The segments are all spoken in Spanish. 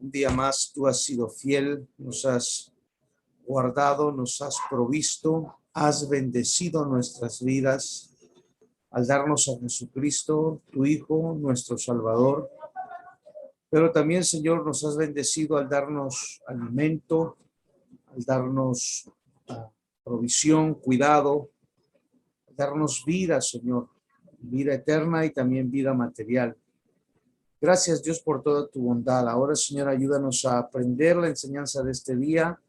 Un día más tú has sido fiel, nos has guardado, nos has provisto, has bendecido nuestras vidas al darnos a Jesucristo, tu Hijo, nuestro Salvador. Pero también, Señor, nos has bendecido al darnos alimento, al darnos provisión, cuidado, al darnos vida, Señor, vida eterna y también vida material. Gracias, Dios, por toda tu bondad. Ahora, Señor, ayúdanos a aprender la enseñanza de este día,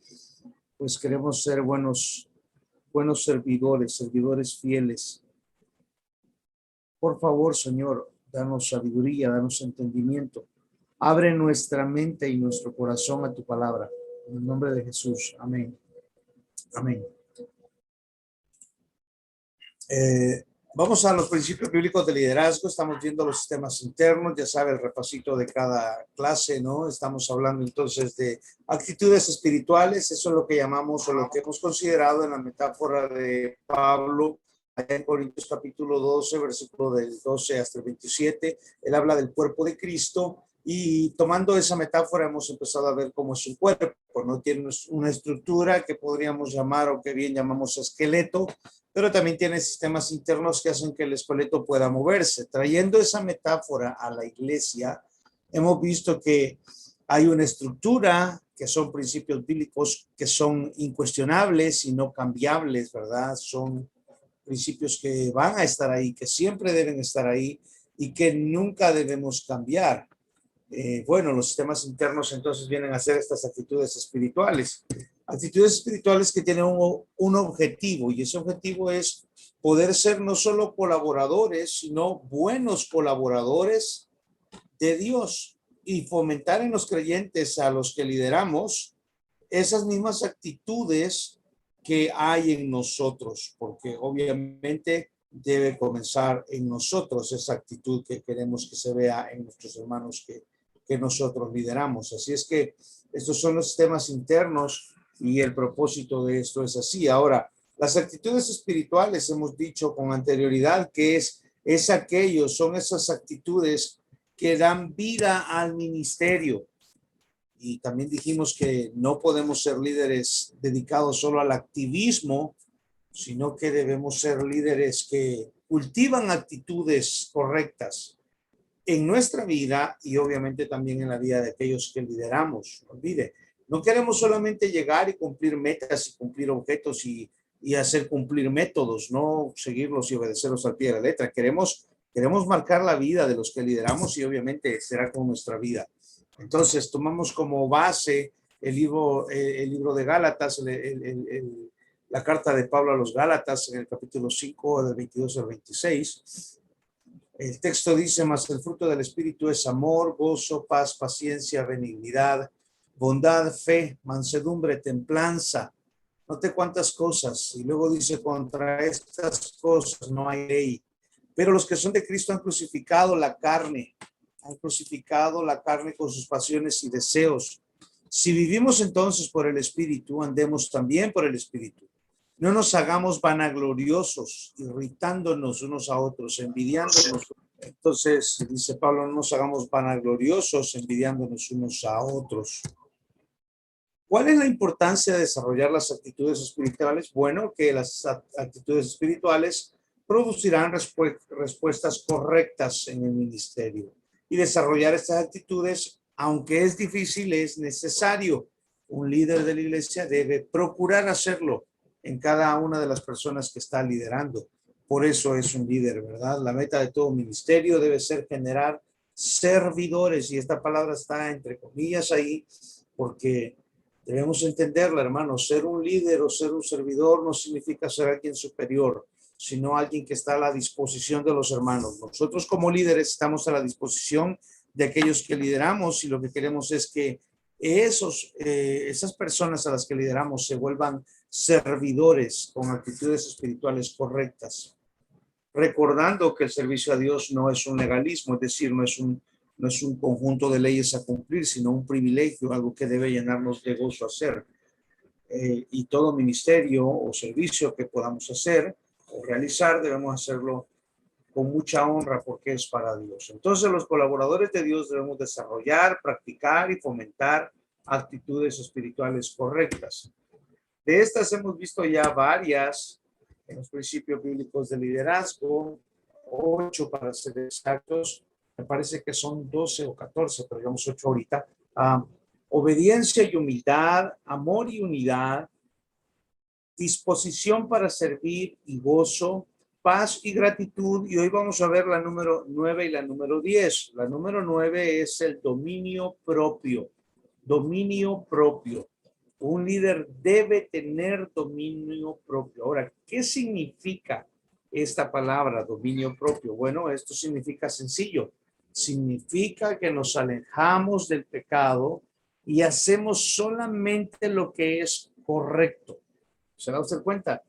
pues queremos ser buenos servidores fieles. Por favor, Señor, danos sabiduría, danos entendimiento. Abre nuestra mente y nuestro corazón a tu palabra. En el nombre de Jesús. Amén. Amén. Vamos a los principios bíblicos de liderazgo. Estamos viendo los sistemas internos. Ya sabe el repasito de cada clase, ¿no? Estamos hablando entonces de actitudes espirituales. Eso es lo que llamamos o lo que hemos considerado en la metáfora de Pablo allá en Corintios capítulo 12, versículo del 12 hasta el 27. Él habla del cuerpo de Cristo. Y tomando esa metáfora hemos empezado a ver cómo es un cuerpo, ¿no? Tiene una estructura que podríamos llamar o que bien llamamos esqueleto, pero también tiene sistemas internos que hacen que el esqueleto pueda moverse. Trayendo esa metáfora a la iglesia, hemos visto que hay una estructura que son principios bíblicos que son incuestionables y no cambiables, ¿verdad? Son principios que van a estar ahí, que siempre deben estar ahí y que nunca debemos cambiar. Bueno, los sistemas internos entonces vienen a ser estas actitudes espirituales que tienen un objetivo, y ese objetivo es poder ser no solo colaboradores, sino buenos colaboradores de Dios y fomentar en los creyentes a los que lideramos esas mismas actitudes que hay en nosotros, porque obviamente debe comenzar en nosotros esa actitud que queremos que se vea en nuestros hermanos que nosotros lideramos. Así es que estos son los sistemas internos y el propósito de esto es así. Ahora, las actitudes espirituales hemos dicho con anterioridad que son esas actitudes que dan vida al ministerio. Y también dijimos que no podemos ser líderes dedicados solo al activismo, sino que debemos ser líderes que cultivan actitudes correctas en nuestra vida y obviamente también en la vida de aquellos que lideramos. No olvide, no queremos solamente llegar y cumplir metas y cumplir objetos y hacer cumplir métodos, no seguirlos y obedecerlos al pie de la letra. Queremos marcar la vida de los que lideramos y obviamente será con nuestra vida. Entonces tomamos como base el libro de Gálatas, la carta de Pablo a los Gálatas en el capítulo 5 del 22 al 26. El texto dice: mas el fruto del Espíritu es amor, gozo, paz, paciencia, benignidad, bondad, fe, mansedumbre, templanza. Note cuántas cosas. Y luego dice: contra estas cosas no hay ley. Pero los que son de Cristo han crucificado la carne con sus pasiones y deseos. Si vivimos entonces por el Espíritu, andemos también por el Espíritu. No nos hagamos vanagloriosos, irritándonos unos a otros, envidiándonos. Entonces, dice Pablo, no nos hagamos vanagloriosos, envidiándonos unos a otros. ¿Cuál es la importancia de desarrollar las actitudes espirituales? Bueno, que las actitudes espirituales producirán respuestas correctas en el ministerio. Y desarrollar estas actitudes, aunque es difícil, es necesario. Un líder de la iglesia debe procurar hacerlo en cada una de las personas que está liderando. Por eso es un líder, ¿verdad? La meta de todo ministerio debe ser generar servidores, y esta palabra está entre comillas ahí, porque debemos entenderla, hermano. Ser un líder o ser un servidor no significa ser alguien superior, sino alguien que está a la disposición de los hermanos. Nosotros como líderes estamos a la disposición de aquellos que lideramos, y lo que queremos es que esas personas a las que lideramos se vuelvan servidores con actitudes espirituales correctas, recordando que el servicio a Dios no es un legalismo, es decir, no es un conjunto de leyes a cumplir, sino un privilegio, algo que debe llenarnos de gozo hacer. Y todo ministerio o servicio que podamos hacer o realizar, debemos hacerlo con mucha honra porque es para Dios. Entonces los colaboradores de Dios debemos desarrollar, practicar y fomentar actitudes espirituales correctas. De estas hemos visto ya varias en los principios bíblicos de liderazgo, 8 para ser exactos, me parece que son 12 o 14, pero digamos 8 ahorita. Obediencia y humildad, amor y unidad, disposición para servir y gozo, paz y gratitud. Y hoy vamos a ver la número 9 y la número 10. La número 9 es el dominio propio. Dominio propio. Un líder debe tener dominio propio. Ahora, ¿qué significa esta palabra, dominio propio? Bueno, esto significa sencillo. Significa que nos alejamos del pecado y hacemos solamente lo que es correcto. ¿Se da usted cuenta?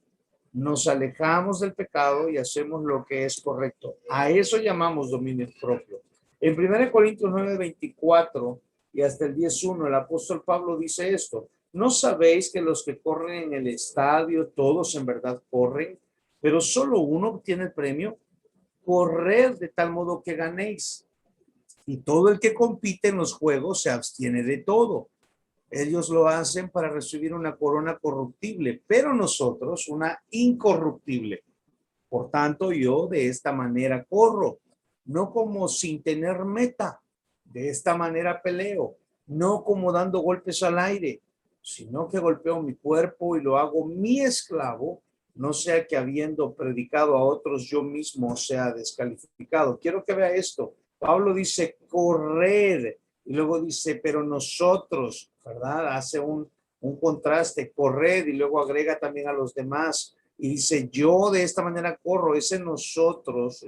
Nos alejamos del pecado y hacemos lo que es correcto. A eso llamamos dominio propio. En 1 Corintios 9:24 y hasta el 10:1, el apóstol Pablo dice esto: ¿no sabéis que los que corren en el estadio, todos en verdad corren, pero solo uno obtiene el premio? Corred de tal modo que ganéis. Y todo el que compite en los juegos se abstiene de todo. Ellos lo hacen para recibir una corona corruptible, pero nosotros una incorruptible. Por tanto, yo de esta manera corro, no como sin tener meta. De esta manera peleo, no como dando golpes al aire, sino que golpeo mi cuerpo y lo hago mi esclavo, no sea que habiendo predicado a otros yo mismo sea descalificado. Quiero que vea esto. Pablo dice correr y luego dice, pero nosotros, ¿verdad? Hace un contraste, correr, y luego agrega también a los demás. Y dice, yo de esta manera corro. Ese nosotros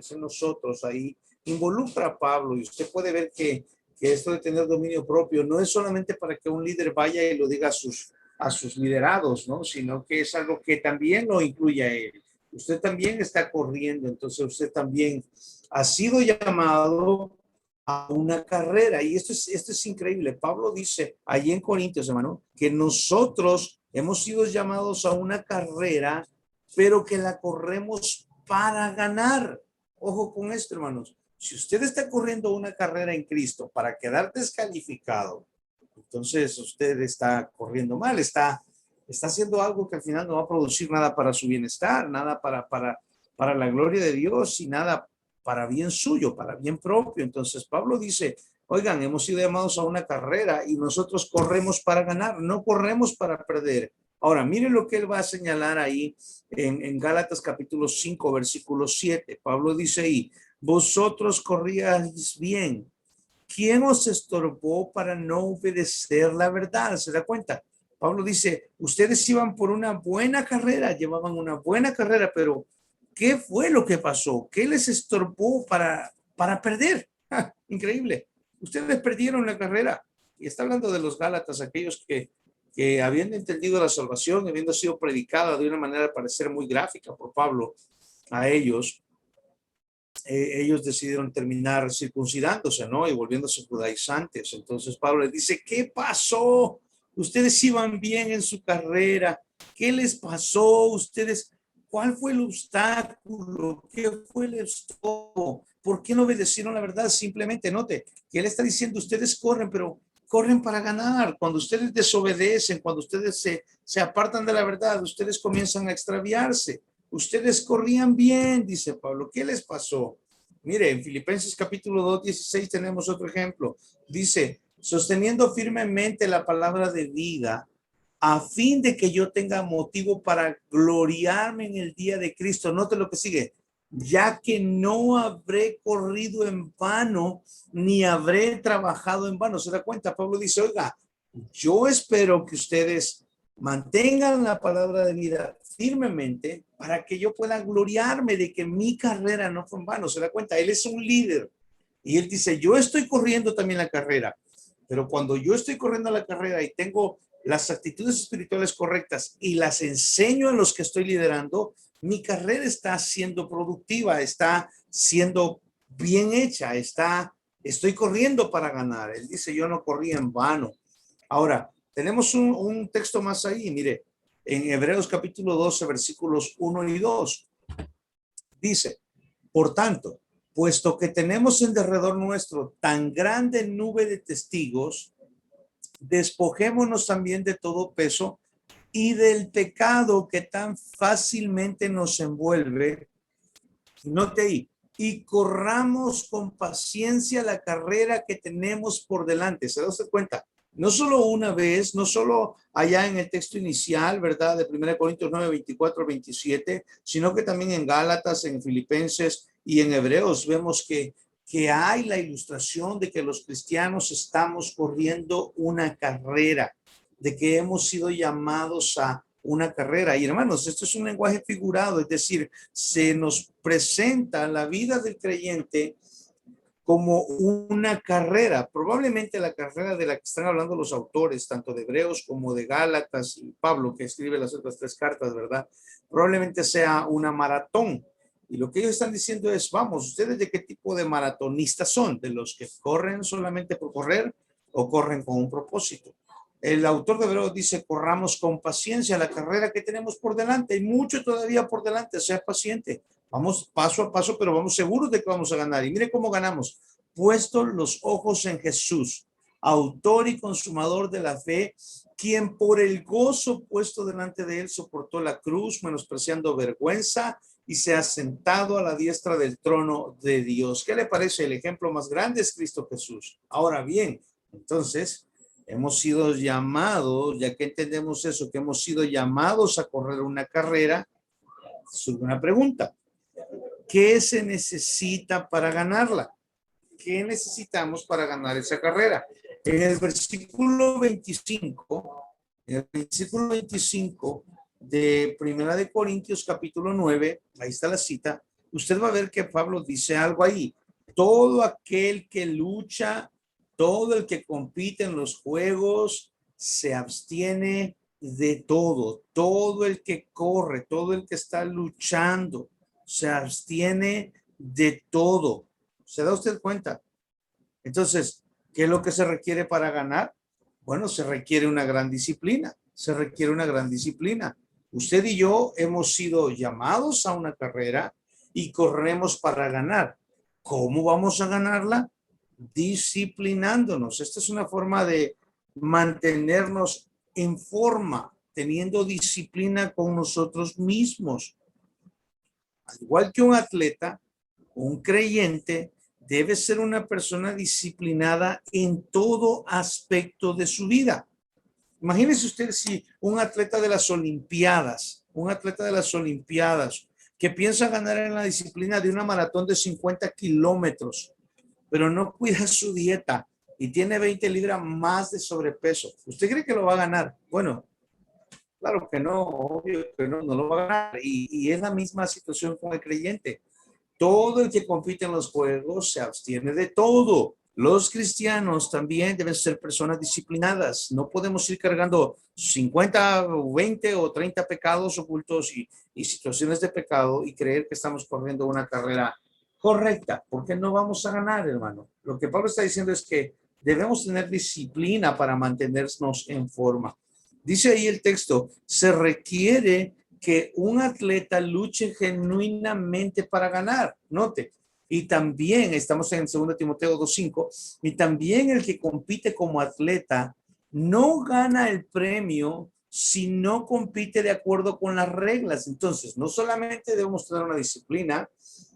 ahí involucra a Pablo. Y usted puede ver que esto de tener dominio propio no es solamente para que un líder vaya y lo diga a sus liderados, ¿no? Sino que es algo que también lo incluye a él. Usted también está corriendo, entonces usted también ha sido llamado a una carrera. Y esto es increíble. Pablo dice allí en Corintios, hermano, que nosotros hemos sido llamados a una carrera, pero que la corremos para ganar. Ojo con esto, hermanos. Si usted está corriendo una carrera en Cristo para quedar descalificado, entonces usted está corriendo mal, está haciendo algo que al final no va a producir nada para su bienestar, nada para la gloria de Dios y nada para bien suyo, para bien propio. Entonces Pablo dice, oigan, hemos sido llamados a una carrera y nosotros corremos para ganar, no corremos para perder. Ahora, miren lo que él va a señalar ahí en Gálatas capítulo 5, versículo 7. Pablo dice ahí, vosotros corríais bien. ¿Quién os estorbó para no obedecer la verdad? ¿Se da cuenta? Pablo dice, ustedes iban por una buena carrera, llevaban una buena carrera, pero ¿qué fue lo que pasó? ¿Qué les estorbó para perder? ¡Ja! Increíble. Ustedes perdieron la carrera. Y está hablando de los Gálatas, aquellos que habiendo entendido la salvación, habiendo sido predicada de una manera al parecer muy gráfica por Pablo a ellos, ellos decidieron terminar circuncidándose, ¿no? Y volviéndose judaizantes. Entonces Pablo les dice, ¿qué pasó? Ustedes iban bien en su carrera. ¿Qué les pasó? Ustedes, ¿cuál fue el obstáculo? ¿Qué fue el estorbo? ¿Por qué no obedecieron la verdad? Simplemente note que él está diciendo, ustedes corren, pero corren para ganar. Cuando ustedes desobedecen, cuando ustedes se apartan de la verdad, ustedes comienzan a extraviarse. Ustedes corrían bien, dice Pablo. ¿Qué les pasó? Mire, en Filipenses capítulo 2, 16 tenemos otro ejemplo. Dice, sosteniendo firmemente la palabra de vida, a fin de que yo tenga motivo para gloriarme en el día de Cristo. Note lo que sigue. Ya que no habré corrido en vano, ni habré trabajado en vano. ¿Se da cuenta? Pablo dice, oiga, yo espero que ustedes mantengan la palabra de vida firmemente para que yo pueda gloriarme de que mi carrera no fue en vano. ¿Se da cuenta? Él es un líder y él dice, yo estoy corriendo también la carrera, pero cuando yo estoy corriendo la carrera y tengo las actitudes espirituales correctas y las enseño a los que estoy liderando, mi carrera está siendo productiva, está siendo bien hecha, estoy corriendo para ganar. Él dice, yo no corrí en vano. Ahora, tenemos un texto más ahí, mire, en Hebreos capítulo 12, versículos 1 y 2. Dice, Por tanto, puesto que tenemos en derredor nuestro tan grande nube de testigos, despojémonos también de todo peso y del pecado que tan fácilmente nos envuelve. Note ahí, y corramos con paciencia la carrera que tenemos por delante. ¿Se da usted cuenta? No solo una vez, no solo allá en el texto inicial, ¿verdad? De 1 Corintios 9, 24, 27, sino que también en Gálatas, en Filipenses y en Hebreos vemos que hay la ilustración de que los cristianos estamos corriendo una carrera, de que hemos sido llamados a una carrera. Y hermanos, esto es un lenguaje figurado, es decir, se nos presenta la vida del creyente como una carrera, probablemente la carrera de la que están hablando los autores, tanto de Hebreos como de Gálatas y Pablo, que escribe las otras tres cartas, ¿verdad? Probablemente sea una maratón. Y lo que ellos están diciendo es, vamos, ¿ustedes de qué tipo de maratonistas son? ¿De los que corren solamente por correr o corren con un propósito? El autor de Hebreos dice, corramos con paciencia la carrera que tenemos por delante. Hay mucho todavía por delante, sea paciente. Vamos paso a paso, pero vamos seguros de que vamos a ganar. Y mire cómo ganamos. Puesto los ojos en Jesús, autor y consumador de la fe, quien por el gozo puesto delante de él soportó la cruz, menospreciando vergüenza, y se ha sentado a la diestra del trono de Dios. ¿Qué le parece? El ejemplo más grande es Cristo Jesús. Ahora bien, entonces, hemos sido llamados, ya que entendemos eso, que hemos sido llamados a correr una carrera, surge una pregunta. ¿Qué se necesita para ganarla? ¿Qué necesitamos para ganar esa carrera? En el versículo 25, de Primera de Corintios capítulo 9, ahí está la cita, usted va a ver que Pablo dice algo ahí. Todo aquel que lucha, todo el que compite en los juegos, se abstiene de todo. Todo el que corre, todo el que está luchando, se abstiene de todo. ¿Se da usted cuenta? Entonces, ¿qué es lo que se requiere para ganar? Bueno, se requiere una gran disciplina, se requiere una gran disciplina. Usted y yo hemos sido llamados a una carrera y corremos para ganar. ¿Cómo vamos a ganarla? Disciplinándonos. Esta es una forma de mantenernos en forma, teniendo disciplina con nosotros mismos. Al igual que un atleta, un creyente debe ser una persona disciplinada en todo aspecto de su vida. Imagínese usted si un atleta de las Olimpiadas, que piensa ganar en la disciplina de una maratón de 50 kilómetros, pero no cuida su dieta y tiene 20 libras más de sobrepeso. ¿Usted cree que lo va a ganar? Bueno, claro que no, obvio que no, no lo va a ganar. Y es la misma situación con el creyente. Todo el que compite en los juegos se abstiene de todo. Los cristianos también deben ser personas disciplinadas. No podemos ir cargando 50, 20 o 30 pecados ocultos y situaciones de pecado y creer que estamos corriendo una carrera correcta, porque no vamos a ganar, hermano. Lo que Pablo está diciendo es que debemos tener disciplina para mantenernos en forma. Dice ahí el texto, se requiere que un atleta luche genuinamente para ganar. Note. Y también, estamos en 2 Timoteo 2:5, y también el que compite como atleta no gana el premio si no compite de acuerdo con las reglas. Entonces, no solamente debemos tener una disciplina,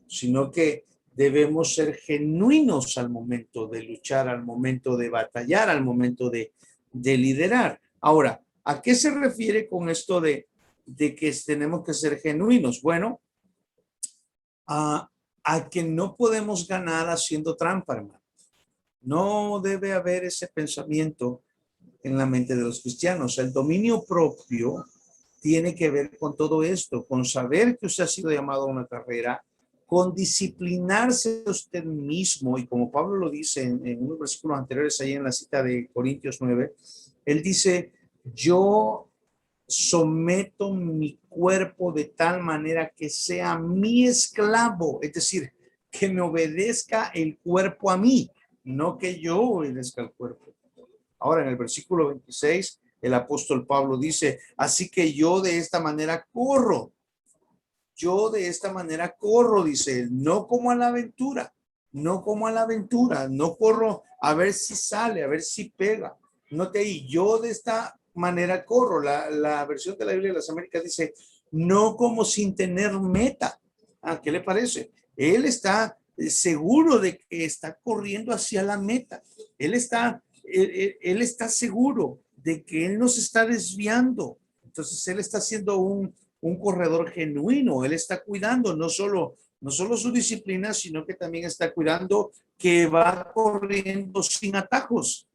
sino que debemos ser genuinos al momento de luchar, al momento de batallar, al momento de liderar. Ahora, ¿a qué se refiere con esto de que tenemos que ser genuinos? Bueno, a que no podemos ganar haciendo trampa, hermano. No debe haber ese pensamiento en la mente de los cristianos. El dominio propio tiene que ver con todo esto, con saber que usted ha sido llamado a una carrera, con disciplinarse usted mismo, y como Pablo lo dice en unos versículos anteriores, ahí en la cita de Corintios 9, él dice, yo someto mi cuerpo de tal manera que sea mi esclavo, es decir, que me obedezca el cuerpo a mí, no que yo obedezca al cuerpo. Ahora, en el versículo 26, el apóstol Pablo dice, así que yo de esta manera corro. yo de esta manera corro, dice él, no como a la aventura, no como a la aventura, no corro a ver si sale, a ver si pega. Note ahí, yo de esta manera corro. La versión de la Biblia de las Américas dice, no como sin tener meta. Ah, ¿qué le parece? Él está seguro de que está corriendo hacia la meta. Él está seguro de que él no se está desviando. Entonces, él está siendo un corredor genuino. Él está cuidando no solo su disciplina, sino que también está cuidando que va corriendo sin atajos.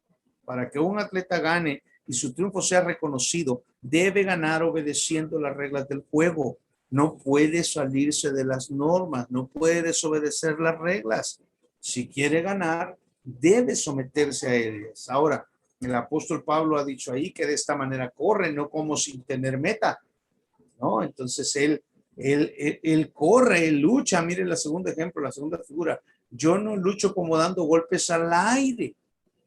Para que un atleta gane y su triunfo sea reconocido, debe ganar obedeciendo las reglas del juego. No puede salirse de las normas, no puede desobedecer las reglas. Si quiere ganar, debe someterse a ellas. Ahora, el apóstol Pablo ha dicho ahí que de esta manera corre, no como sin tener meta, ¿no? Entonces él corre, él lucha. Miren el segundo ejemplo, la segunda figura. Yo no lucho como dando golpes al aire,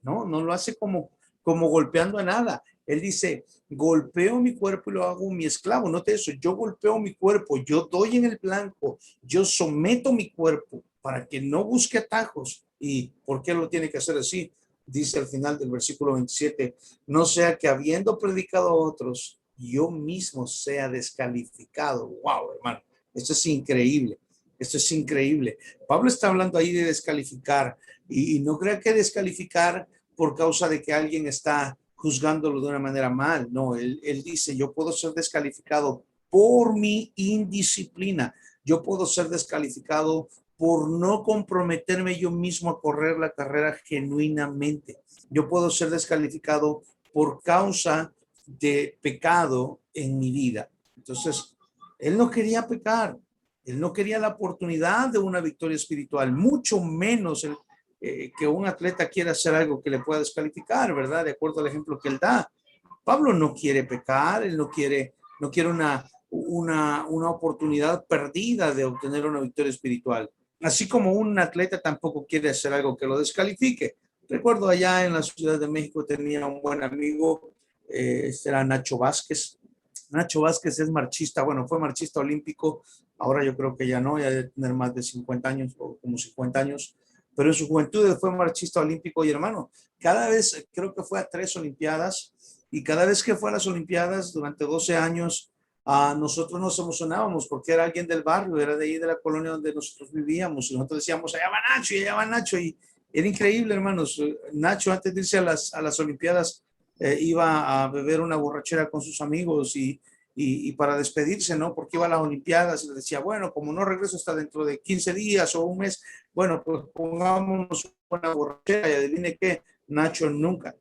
¿no? No lo hace como golpeando a nada. Él dice, golpeo mi cuerpo y lo hago mi esclavo. Note eso, yo golpeo mi cuerpo, yo doy en el blanco, yo someto mi cuerpo para que no busque atajos. ¿Y por qué lo tiene que hacer así? Dice al final del versículo 27, no sea que habiendo predicado a otros, yo mismo sea descalificado. Wow, hermano, esto es increíble. Esto es increíble. Pablo está hablando ahí de descalificar y no crea que descalificar por causa de que alguien está juzgándolo de una manera mal. No, él dice, yo puedo ser descalificado por mi indisciplina. Yo puedo ser descalificado por no comprometerme yo mismo a correr la carrera genuinamente. Yo puedo ser descalificado por causa de pecado en mi vida. Entonces, él no quería pecar. Él no quería la oportunidad de una victoria espiritual, mucho menos que un atleta quiera hacer algo que le pueda descalificar, ¿verdad? De acuerdo al ejemplo que él da. Pablo no quiere pecar, él no quiere una oportunidad perdida de obtener una victoria espiritual. Así como un atleta tampoco quiere hacer algo que lo descalifique. Recuerdo allá en la Ciudad de México tenía un buen amigo, era Nacho Vázquez. Nacho Vázquez es marchista, bueno, fue marchista olímpico, ahora yo creo que ya no, ya debe tener más de 50 años o como 50 años, pero en su juventud él fue marchista olímpico y hermano, cada vez, creo que fue a 3 Olimpiadas y cada vez que fue a las Olimpiadas durante 12 años, nosotros nos emocionábamos porque era alguien del barrio, era de ahí de la colonia donde nosotros vivíamos y nosotros decíamos, allá va Nacho y era increíble, hermanos. Nacho antes de irse a las Olimpiadas iba a beber una borrachera con sus amigos y para despedirse, ¿no? Porque iba a las Olimpiadas y le decía, bueno, como no regreso hasta dentro de 15 días o un mes, bueno, pues pongámonos una borrachera y adivine qué, Nacho nunca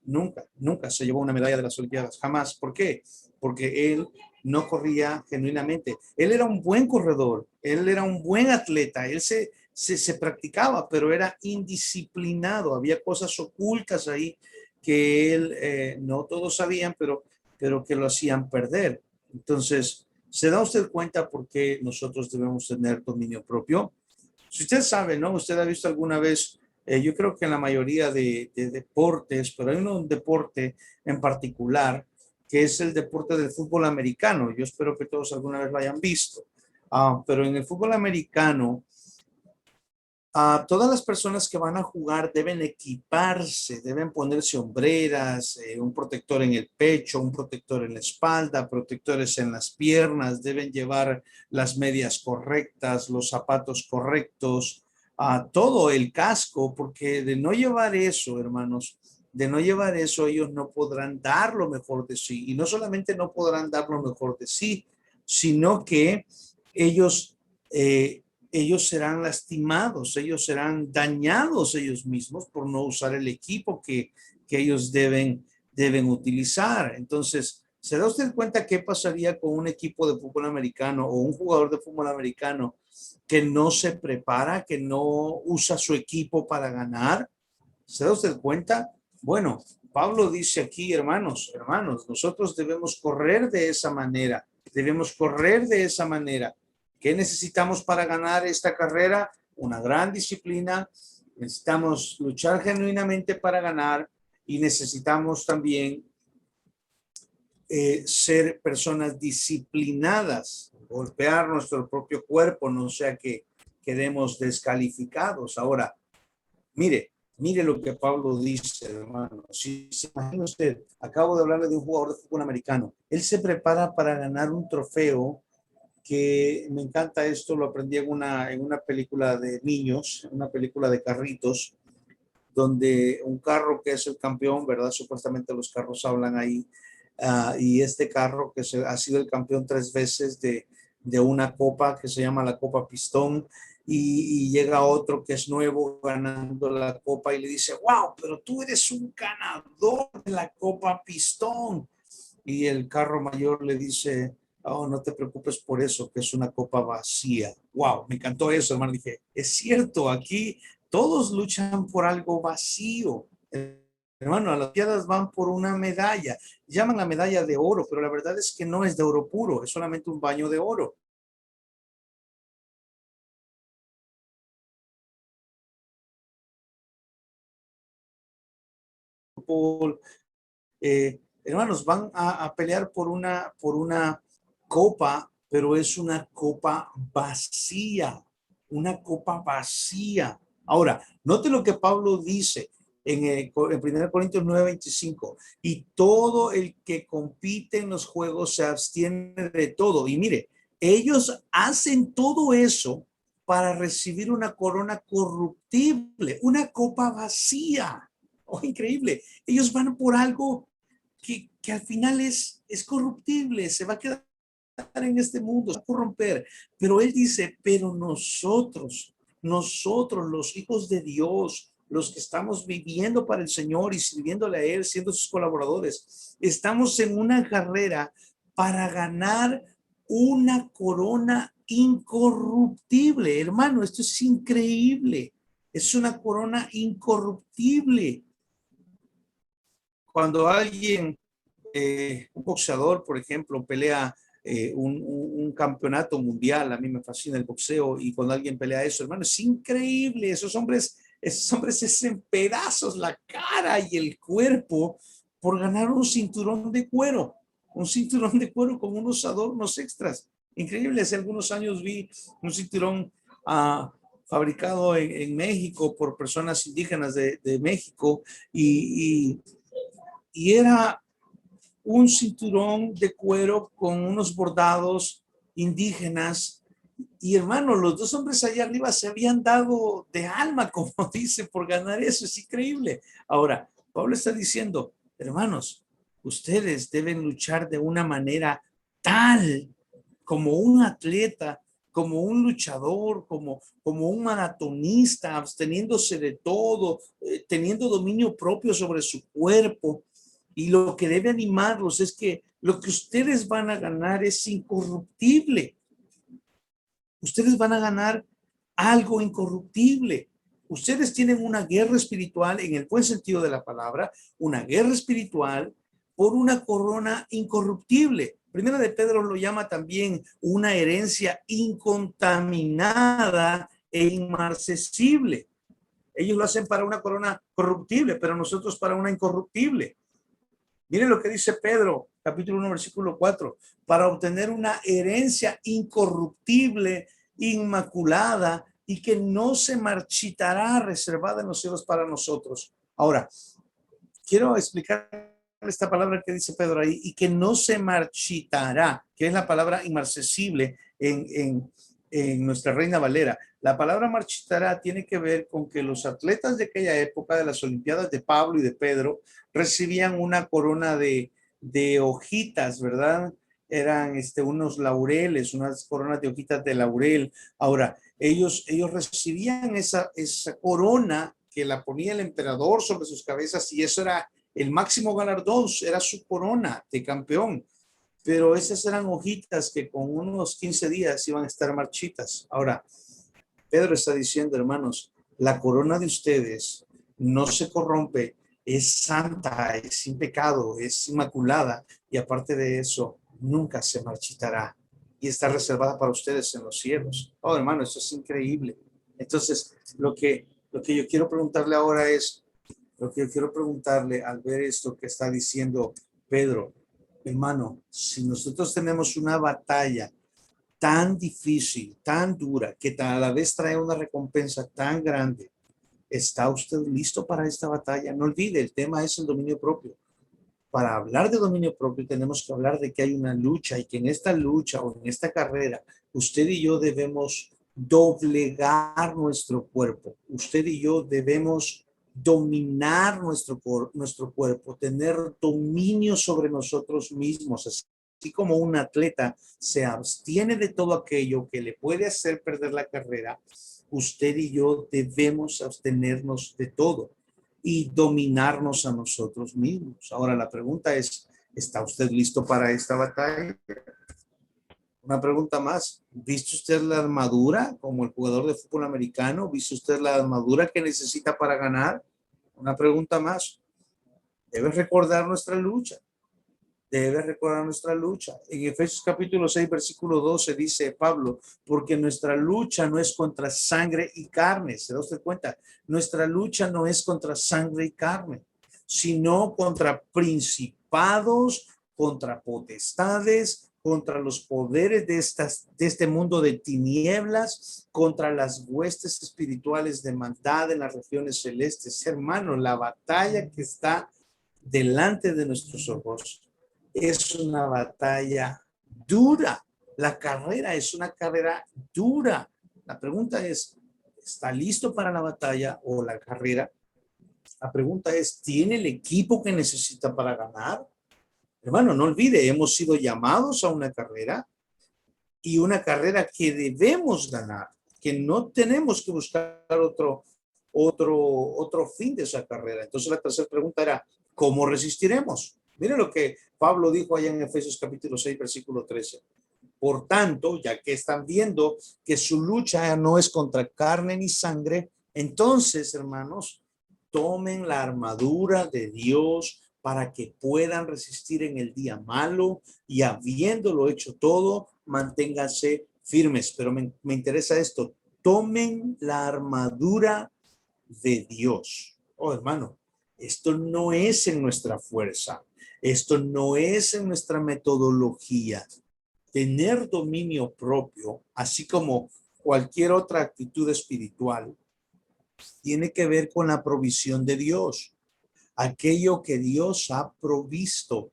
se llevó una medalla de las Olimpiadas, jamás. ¿Por qué? Porque él no corría genuinamente. Él era un buen corredor, él era un buen atleta, él se practicaba, pero era indisciplinado, había cosas ocultas ahí que él, no todos sabían, pero que lo hacían perder. Entonces, ¿se da usted cuenta por qué nosotros debemos tener dominio propio? Si usted sabe, ¿no? Usted ha visto alguna vez, yo creo que en la mayoría de deportes, pero hay un deporte en particular que es el deporte del fútbol americano. Yo espero que todos alguna vez lo hayan visto. Pero en el fútbol americano, todas las personas que van a jugar deben equiparse, deben ponerse hombreras, un protector en el pecho, un protector en la espalda, protectores en las piernas, deben llevar las medias correctas, los zapatos correctos, todo el casco, porque de no llevar eso, hermanos, de no llevar eso, ellos no podrán dar lo mejor de sí. Y no solamente no podrán dar lo mejor de sí, sino que ellos ellos serán lastimados, ellos serán dañados ellos mismos por no usar el equipo que ellos deben utilizar. Entonces, ¿se da usted cuenta qué pasaría con un equipo de fútbol americano o un jugador de fútbol americano que no se prepara, que no usa su equipo para ganar? ¿Se da usted cuenta? Bueno, Pablo dice aquí, hermanos, nosotros debemos correr de esa manera, debemos correr de esa manera. ¿Qué necesitamos para ganar esta carrera? Una gran disciplina, necesitamos luchar genuinamente para ganar y necesitamos también ser personas disciplinadas, golpear nuestro propio cuerpo, no sea que quedemos descalificados. Ahora, mire lo que Pablo dice, hermano. Si se imagina usted, acabo de hablarle de un jugador de fútbol americano. Él se prepara para ganar un trofeo que me encanta esto, lo aprendí en una película de niños, una película de carritos, donde un carro que es el campeón, ¿verdad? Supuestamente los carros hablan ahí, y este carro que ha sido el campeón 3 veces de una copa que se llama la Copa Pistón, y llega otro que es nuevo ganando la copa y le dice, wow, pero tú eres un ganador de la Copa Pistón. Y el carro mayor le dice, oh, no te preocupes por eso, que es una copa vacía. Wow, me encantó eso, hermano. Dije, es cierto, aquí todos luchan por algo vacío. Hermano, las Olimpiadas van por una medalla. Llaman la medalla de oro, pero la verdad es que no es de oro puro, es solamente un baño de oro. Hermanos, van a pelear por una copa, pero es una copa vacía, una copa vacía. Ahora, note lo que Pablo dice en 1 Corintios 9:25, y todo el que compite en los juegos se abstiene de todo. Y mire, ellos hacen todo eso para recibir una corona corruptible, una copa vacía. Oh, increíble. Ellos van por algo que al final es corruptible, se va a quedar en este mundo, se va a corromper. Pero él dice, pero nosotros los hijos de Dios, los que estamos viviendo para el Señor y sirviéndole a Él, siendo sus colaboradores, estamos en una carrera para ganar una corona incorruptible. Hermano, esto es increíble. Es una corona incorruptible. Cuando alguien, un boxeador, por ejemplo, pelea un campeonato mundial, a mí me fascina el boxeo, y cuando alguien pelea eso, hermano, es increíble. Esos hombres se hacen pedazos la cara y el cuerpo por ganar un cinturón de cuero, un cinturón de cuero con unos adornos extras. Increíble. Hace algunos años vi un cinturón fabricado México por personas indígenas de México, y, y era un cinturón de cuero con unos bordados indígenas. Y hermano, los dos hombres allá arriba se habían dado de alma, como dice, por ganar eso. Es increíble. Ahora, Pablo está diciendo, hermanos, ustedes deben luchar de una manera tal, como un atleta, como un luchador, como un maratonista, absteniéndose de todo, teniendo dominio propio sobre su cuerpo. Y lo que debe animarlos es que lo que ustedes van a ganar es incorruptible. Ustedes van a ganar algo incorruptible. Ustedes tienen una guerra espiritual en el buen sentido de la palabra, una guerra espiritual por una corona incorruptible. Primera de Pedro lo llama también una herencia incontaminada e inmarcesible. Ellos lo hacen para una corona corruptible, pero nosotros para una incorruptible. Miren lo que dice Pedro, capítulo 1, versículo 4, para obtener una herencia incorruptible, inmaculada y que no se marchitará, reservada en los cielos para nosotros. Ahora, quiero explicar esta palabra que dice Pedro ahí, y que no se marchitará, que es la palabra inmarcesible en nuestra Reina Valera. La palabra marchitará tiene que ver con que los atletas de aquella época, de las Olimpiadas de Pablo y de Pedro, recibían una corona de hojitas, ¿verdad? Eran unos laureles, unas coronas de hojitas de laurel. Ahora, ellos recibían esa corona que la ponía el emperador sobre sus cabezas, y eso era el máximo galardón, era su corona de campeón. Pero esas eran hojitas que con unos 15 días iban a estar marchitas. Ahora, Pedro está diciendo, hermanos, la corona de ustedes no se corrompe, es santa, es sin pecado, es inmaculada, y aparte de eso, nunca se marchitará y está reservada para ustedes en los cielos. Oh, hermano, eso es increíble. Entonces, lo que yo quiero preguntarle ahora es, lo que yo quiero preguntarle al ver esto que está diciendo Pedro, hermano, si nosotros tenemos una batalla tan difícil, tan dura, que a la vez trae una recompensa tan grande. ¿Está usted listo para esta batalla? No olvide, el tema es el dominio propio. Para hablar de dominio propio tenemos que hablar de que hay una lucha y que en esta lucha o en esta carrera usted y yo debemos doblegar nuestro cuerpo. Usted y yo debemos dominar nuestro cuerpo, tener dominio sobre nosotros mismos. Así como un atleta se abstiene de todo aquello que le puede hacer perder la carrera, usted y yo debemos abstenernos de todo y dominarnos a nosotros mismos. Ahora la pregunta es, ¿está usted listo para esta batalla? Una pregunta más, ¿viste usted la armadura como el jugador de fútbol americano? ¿Viste usted la armadura que necesita para ganar? Una pregunta más, debes recordar nuestra lucha. Debes recordar nuestra lucha. En Efesios capítulo 6, versículo 12 dice Pablo, porque nuestra lucha no es contra sangre y carne. ¿Se da usted cuenta? Nuestra lucha no es contra sangre y carne, sino contra principados, contra potestades, contra los poderes de este mundo de tinieblas, contra las huestes espirituales de maldad en las regiones celestes. Hermano, la batalla que está delante de nuestros ojos es una batalla dura. La carrera es una carrera dura. La pregunta es, ¿está listo para la batalla o la carrera? La pregunta es, ¿tiene el equipo que necesita para ganar? Hermano, no olvide, hemos sido llamados a una carrera y una carrera que debemos ganar, que no tenemos que buscar otro fin de esa carrera. Entonces la tercera pregunta era, ¿cómo resistiremos? Miren lo que Pablo dijo allá en Efesios capítulo 6, versículo 13. Por tanto, ya que están viendo que su lucha no es contra carne ni sangre, entonces, hermanos, tomen la armadura de Dios para que puedan resistir en el día malo y habiéndolo hecho todo, manténganse firmes. Pero me interesa esto, tomen la armadura de Dios. Oh, hermano, esto no es en nuestra fuerza, esto no es en nuestra metodología. Tener dominio propio, así como cualquier otra actitud espiritual, tiene que ver con la provisión de Dios, aquello que Dios ha provisto,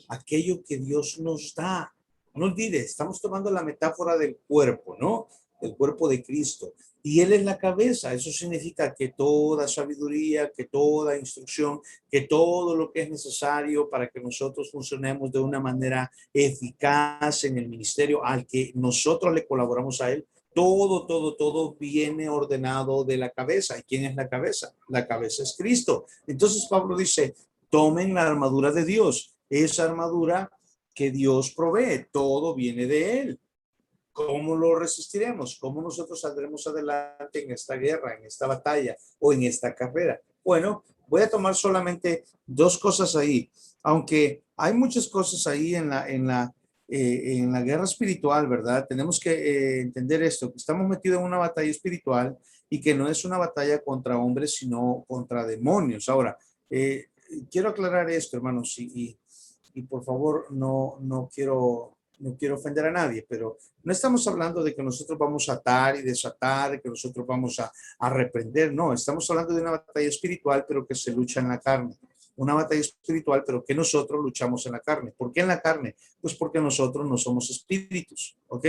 aquello que Dios nos da. No olvides, estamos tomando la metáfora del cuerpo, ¿no? El cuerpo de Cristo. Y Él es la cabeza. Eso significa que toda sabiduría, que toda instrucción, que todo lo que es necesario para que nosotros funcionemos de una manera eficaz en el ministerio al que nosotros le colaboramos a Él, todo viene ordenado de la cabeza. ¿Y quién es la cabeza? La cabeza es Cristo. Entonces Pablo dice, tomen la armadura de Dios, esa armadura que Dios provee, todo viene de Él. ¿Cómo lo resistiremos? ¿Cómo nosotros saldremos adelante en esta guerra, en esta batalla o en esta carrera? Bueno, voy a tomar solamente dos cosas ahí, aunque hay muchas cosas ahí en la guerra espiritual, ¿verdad? Tenemos que entender esto, que estamos metidos en una batalla espiritual y que no es una batalla contra hombres, sino contra demonios. Ahora, quiero aclarar esto, hermanos, y por favor, no quiero ofender a nadie, pero no estamos hablando de que nosotros vamos a atar y desatar, que nosotros vamos a reprender, no, estamos hablando de una batalla espiritual, pero que se lucha en la carne. Una batalla espiritual, pero que nosotros luchamos en la carne. ¿Por qué en la carne? Pues porque nosotros no somos espíritus, ¿ok?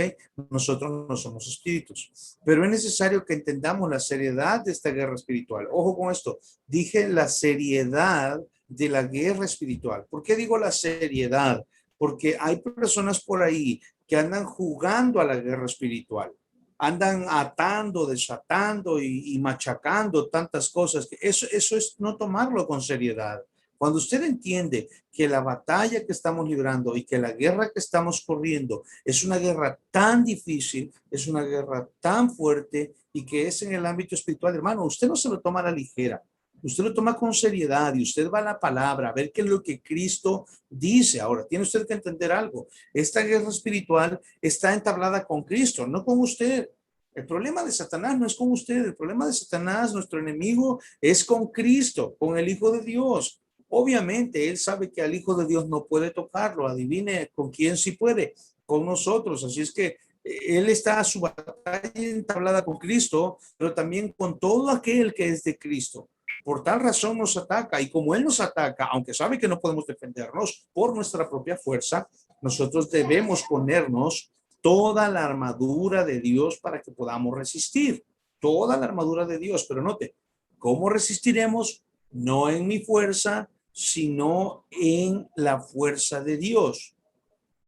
Nosotros no somos espíritus. Pero es necesario que entendamos la seriedad de esta guerra espiritual. Ojo con esto, dije la seriedad de la guerra espiritual. ¿Por qué digo la seriedad? Porque hay personas por ahí que andan jugando a la guerra espiritual, andan atando, desatando y machacando tantas cosas. Que eso es no tomarlo con seriedad. Cuando usted entiende que la batalla que estamos librando y que la guerra que estamos corriendo es una guerra tan difícil, es una guerra tan fuerte y que es en el ámbito espiritual, hermano, usted no se lo toma a la ligera. Usted lo toma con seriedad y usted va a la palabra a ver qué es lo que Cristo dice. Ahora, tiene usted que entender algo. Esta guerra espiritual está entablada con Cristo, no con usted. El problema de Satanás no es con usted. El problema de Satanás, nuestro enemigo, es con Cristo, con el Hijo de Dios. Obviamente, él sabe que al Hijo de Dios no puede tocarlo. Adivine con quién sí puede, con nosotros. Así es que Él está a su batalla entablada con Cristo, pero también con todo aquel que es de Cristo. Por tal razón nos ataca, y como Él nos ataca, aunque sabe que no podemos defendernos por nuestra propia fuerza, nosotros debemos ponernos toda la armadura de Dios para que podamos resistir. Toda la armadura de Dios, pero note, ¿cómo resistiremos? No en mi fuerza, sino en la fuerza de Dios.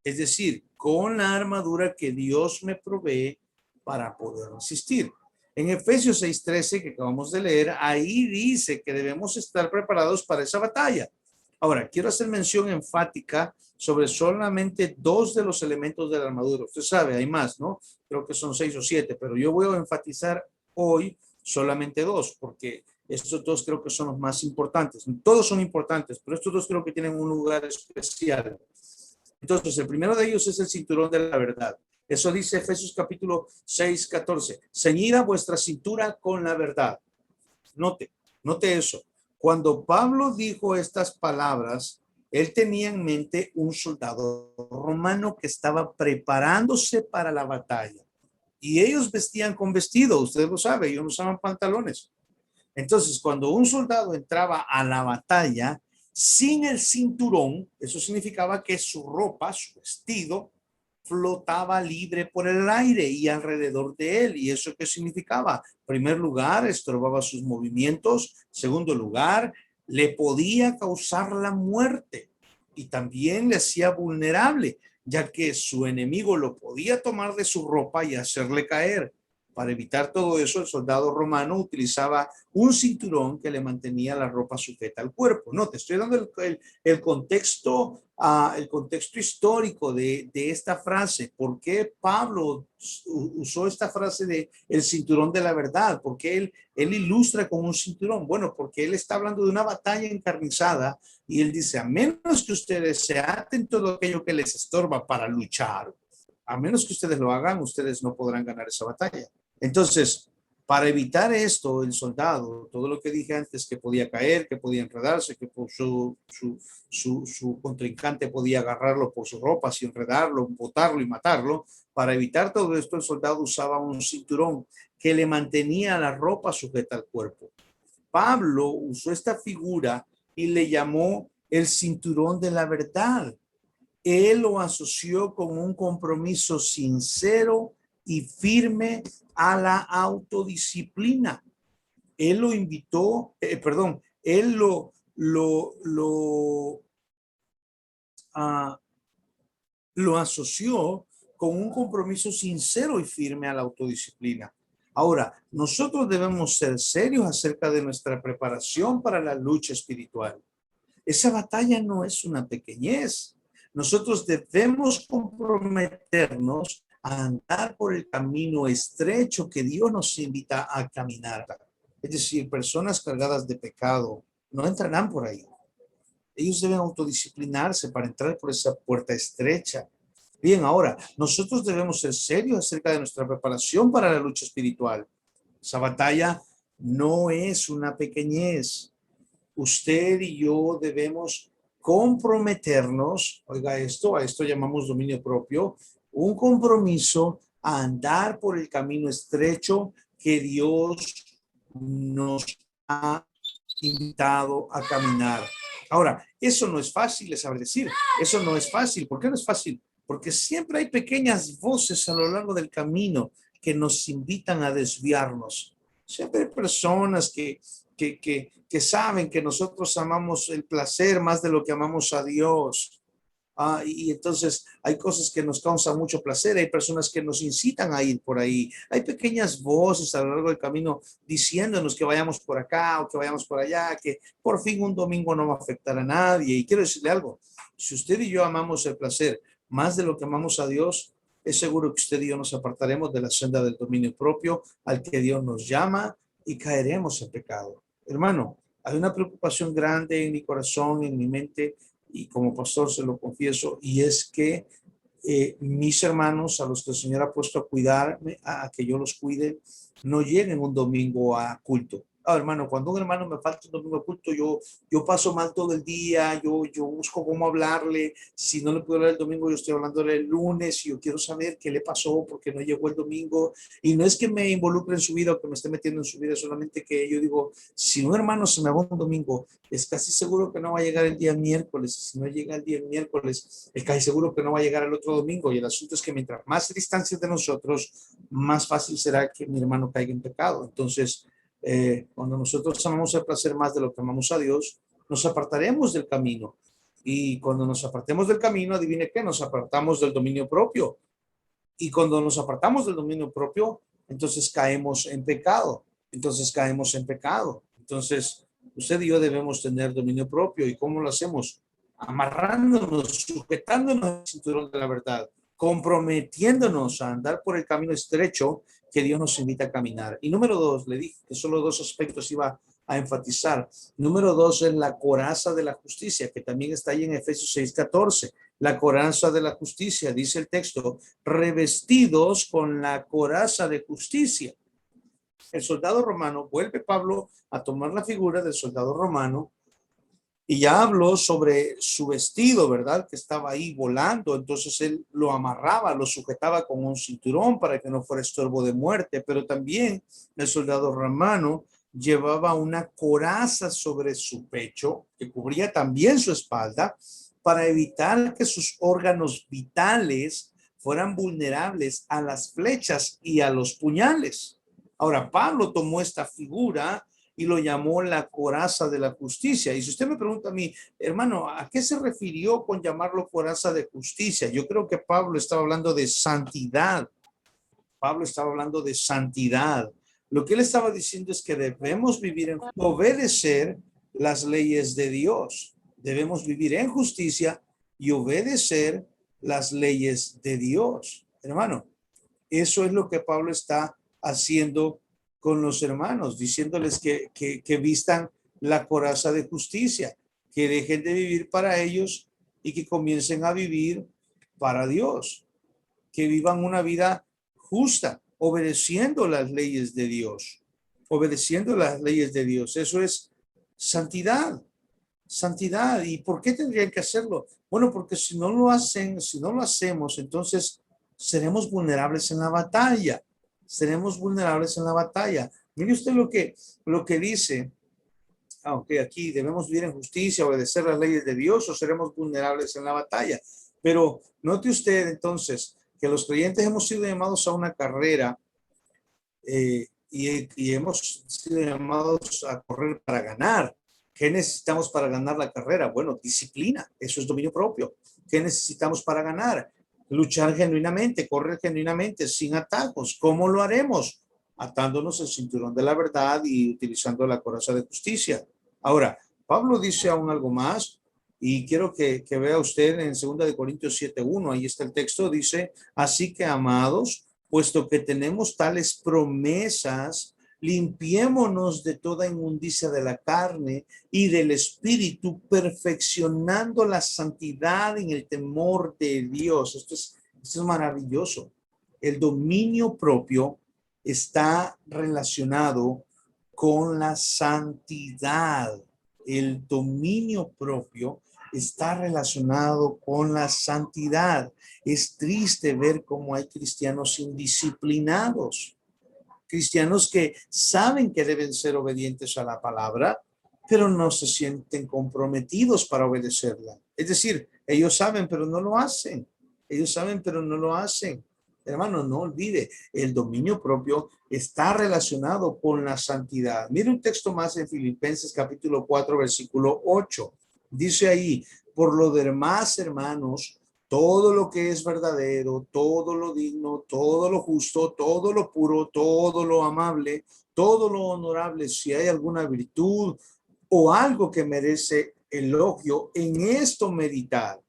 Es decir, con la armadura que Dios me provee para poder resistir. En Efesios 6:13 que acabamos de leer, ahí dice que debemos estar preparados para esa batalla. Ahora, quiero hacer mención enfática sobre solamente dos de los elementos de la armadura. Usted sabe, hay más, ¿no? Creo que son 6 o 7, pero yo voy a enfatizar hoy solamente dos, porque estos dos creo que son los más importantes. Todos son importantes, pero estos dos creo que tienen un lugar especial. Entonces, el primero de ellos es el cinturón de la verdad. Eso dice Efesios capítulo 6:14. Ceñida vuestra cintura con la verdad. Note eso. Cuando Pablo dijo estas palabras, él tenía en mente un soldado romano que estaba preparándose para la batalla. Y ellos vestían con vestido, usted lo sabe, ellos no usaban pantalones. Entonces, cuando un soldado entraba a la batalla sin el cinturón, eso significaba que su ropa, su vestido, flotaba libre por el aire y alrededor de él. ¿Y eso qué significaba? En primer lugar, estorbaba sus movimientos. Segundo lugar, le podía causar la muerte y también le hacía vulnerable, ya que su enemigo lo podía tomar de su ropa y hacerle caer. Para evitar todo eso, el soldado romano utilizaba un cinturón que le mantenía la ropa sujeta al cuerpo. No, te estoy dando el contexto, el contexto histórico de esta frase. ¿Por qué Pablo usó esta frase de el cinturón de la verdad? ¿Por qué él ilustra con un cinturón? Bueno, porque él está hablando de una batalla encarnizada y él dice, a menos que ustedes se aten todo aquello que les estorba para luchar, a menos que ustedes lo hagan, ustedes no podrán ganar esa batalla. Entonces, para evitar esto, el soldado, todo lo que dije antes, que podía caer, que podía enredarse, que por su contrincante podía agarrarlo por su ropa, y enredarlo, botarlo y matarlo, para evitar todo esto, el soldado usaba un cinturón que le mantenía la ropa sujeta al cuerpo. Pablo usó esta figura y le llamó el cinturón de la verdad. Él lo asoció con un compromiso sincero y firme a la autodisciplina. Él lo invitó, él lo asoció con un compromiso sincero y firme a la autodisciplina. Ahora, nosotros debemos ser serios acerca de nuestra preparación para la lucha espiritual. Esa batalla no es una pequeñez. Nosotros debemos comprometernos a andar por el camino estrecho que Dios nos invita a caminar. Es decir, personas cargadas de pecado no entrarán por ahí. Ellos deben autodisciplinarse para entrar por esa puerta estrecha. Bien, ahora, nosotros debemos ser serios acerca de nuestra preparación para la lucha espiritual. Esa batalla no es una pequeñez. Usted y yo debemos comprometernos, oiga esto, a esto llamamos dominio propio, un compromiso a andar por el camino estrecho que Dios nos ha invitado a caminar. Ahora, eso no es fácil de saber decir, eso no es fácil. ¿Por qué no es fácil? Porque siempre hay pequeñas voces a lo largo del camino que nos invitan a desviarnos. Siempre hay personas que saben que nosotros amamos el placer más de lo que amamos a Dios. Y entonces hay cosas que nos causan mucho placer, hay personas que nos incitan a ir por ahí, hay pequeñas voces a lo largo del camino diciéndonos que vayamos por acá o que vayamos por allá, que por fin un domingo no va a afectar a nadie. Y quiero decirle algo, si usted y yo amamos el placer más de lo que amamos a Dios, es seguro que usted y yo nos apartaremos de la senda del dominio propio al que Dios nos llama y caeremos en pecado. Hermano, hay una preocupación grande en mi corazón, en mi mente, y como pastor se lo confieso, y es que mis hermanos a los que el Señor ha puesto a cuidarme, a que yo los cuide, no lleguen un domingo a culto. hermano, cuando un hermano me falta un domingo de culto, yo paso mal todo el día, yo busco cómo hablarle. Si no le puedo hablar el domingo, yo estoy hablándole el lunes y yo quiero saber qué le pasó, porque no llegó el domingo. Y no es que me involucre en su vida o que me esté metiendo en su vida, solamente que yo digo, si un hermano se me va un domingo, es casi seguro que no va a llegar el día miércoles. Si no llega el día miércoles, es casi seguro que no va a llegar el otro domingo. Y el asunto es que mientras más distancia de nosotros, más fácil será que mi hermano caiga en pecado. Entonces, cuando nosotros amamos el placer más de lo que amamos a Dios, nos apartaremos del camino. Y cuando nos apartemos del camino, adivine qué, nos apartamos del dominio propio. Y cuando nos apartamos del dominio propio, entonces caemos en pecado. Entonces caemos en pecado. Entonces, usted y yo debemos tener dominio propio. ¿Y cómo lo hacemos? Amarrándonos, sujetándonos al cinturón de la verdad, comprometiéndonos a andar por el camino estrecho que Dios nos invita a caminar. Y número dos, le dije que solo dos aspectos iba a enfatizar. Número dos es la coraza de la justicia, que también está ahí en Efesios 6:14. La coraza de la justicia, dice el texto, revestidos con la coraza de justicia. El soldado romano, vuelve Pablo a tomar la figura del soldado romano y ya habló sobre su vestido, ¿verdad? Que estaba ahí volando, entonces él lo amarraba, lo sujetaba con un cinturón para que no fuera estorbo de muerte, pero también el soldado romano llevaba una coraza sobre su pecho que cubría también su espalda para evitar que sus órganos vitales fueran vulnerables a las flechas y a los puñales. Ahora, Pablo tomó esta figura y lo llamó la coraza de la justicia. Y si usted me pregunta a mí, hermano, ¿a qué se refirió con llamarlo coraza de justicia? Yo creo que Pablo estaba hablando de santidad. Pablo estaba hablando de santidad. Lo que él estaba diciendo es que debemos vivir en obedecer las leyes de Dios. Debemos vivir en justicia y obedecer las leyes de Dios. Hermano, eso es lo que Pablo está haciendo con los hermanos, diciéndoles que vistan la coraza de justicia, que dejen de vivir para ellos y que comiencen a vivir para Dios, que vivan una vida justa, obedeciendo las leyes de Dios, obedeciendo las leyes de Dios. Eso es santidad, santidad. ¿Y por qué tendrían que hacerlo? Bueno, porque si no lo hacen, si no lo hacemos, entonces seremos vulnerables en la batalla. Seremos vulnerables en la batalla. Mire usted lo que dice, aunque aquí debemos vivir en justicia, obedecer las leyes de Dios o seremos vulnerables en la batalla. Pero note usted entonces que los creyentes hemos sido llamados a una carrera y hemos sido llamados a correr para ganar. ¿Qué necesitamos para ganar la carrera? Bueno, disciplina, eso es dominio propio. ¿Qué necesitamos para ganar? Luchar genuinamente, correr genuinamente, sin atajos. ¿Cómo lo haremos? Atándonos el cinturón de la verdad y utilizando la coraza de justicia. Ahora, Pablo dice aún algo más y quiero que vea usted en 2 Corintios 7:1, ahí está el texto, dice, así que amados, puesto que tenemos tales promesas, limpiémonos de toda inmundicia de la carne y del espíritu, perfeccionando la santidad en el temor de Dios. Esto es maravilloso. El dominio propio está relacionado con la santidad. El dominio propio está relacionado con la santidad. Es triste ver cómo hay cristianos indisciplinados, cristianos que saben que deben ser obedientes a la palabra, pero no se sienten comprometidos para obedecerla. Es decir, ellos saben, pero no lo hacen. Ellos saben, pero no lo hacen. Hermano, no olvide, el dominio propio está relacionado con la santidad. Mire un texto más en Filipenses capítulo 4, versículo 8. Dice ahí, por lo demás, hermanos, todo lo que es verdadero, todo lo digno, todo lo justo, todo lo puro, todo lo amable, todo lo honorable, si hay alguna virtud o algo que merece elogio, en esto meditar.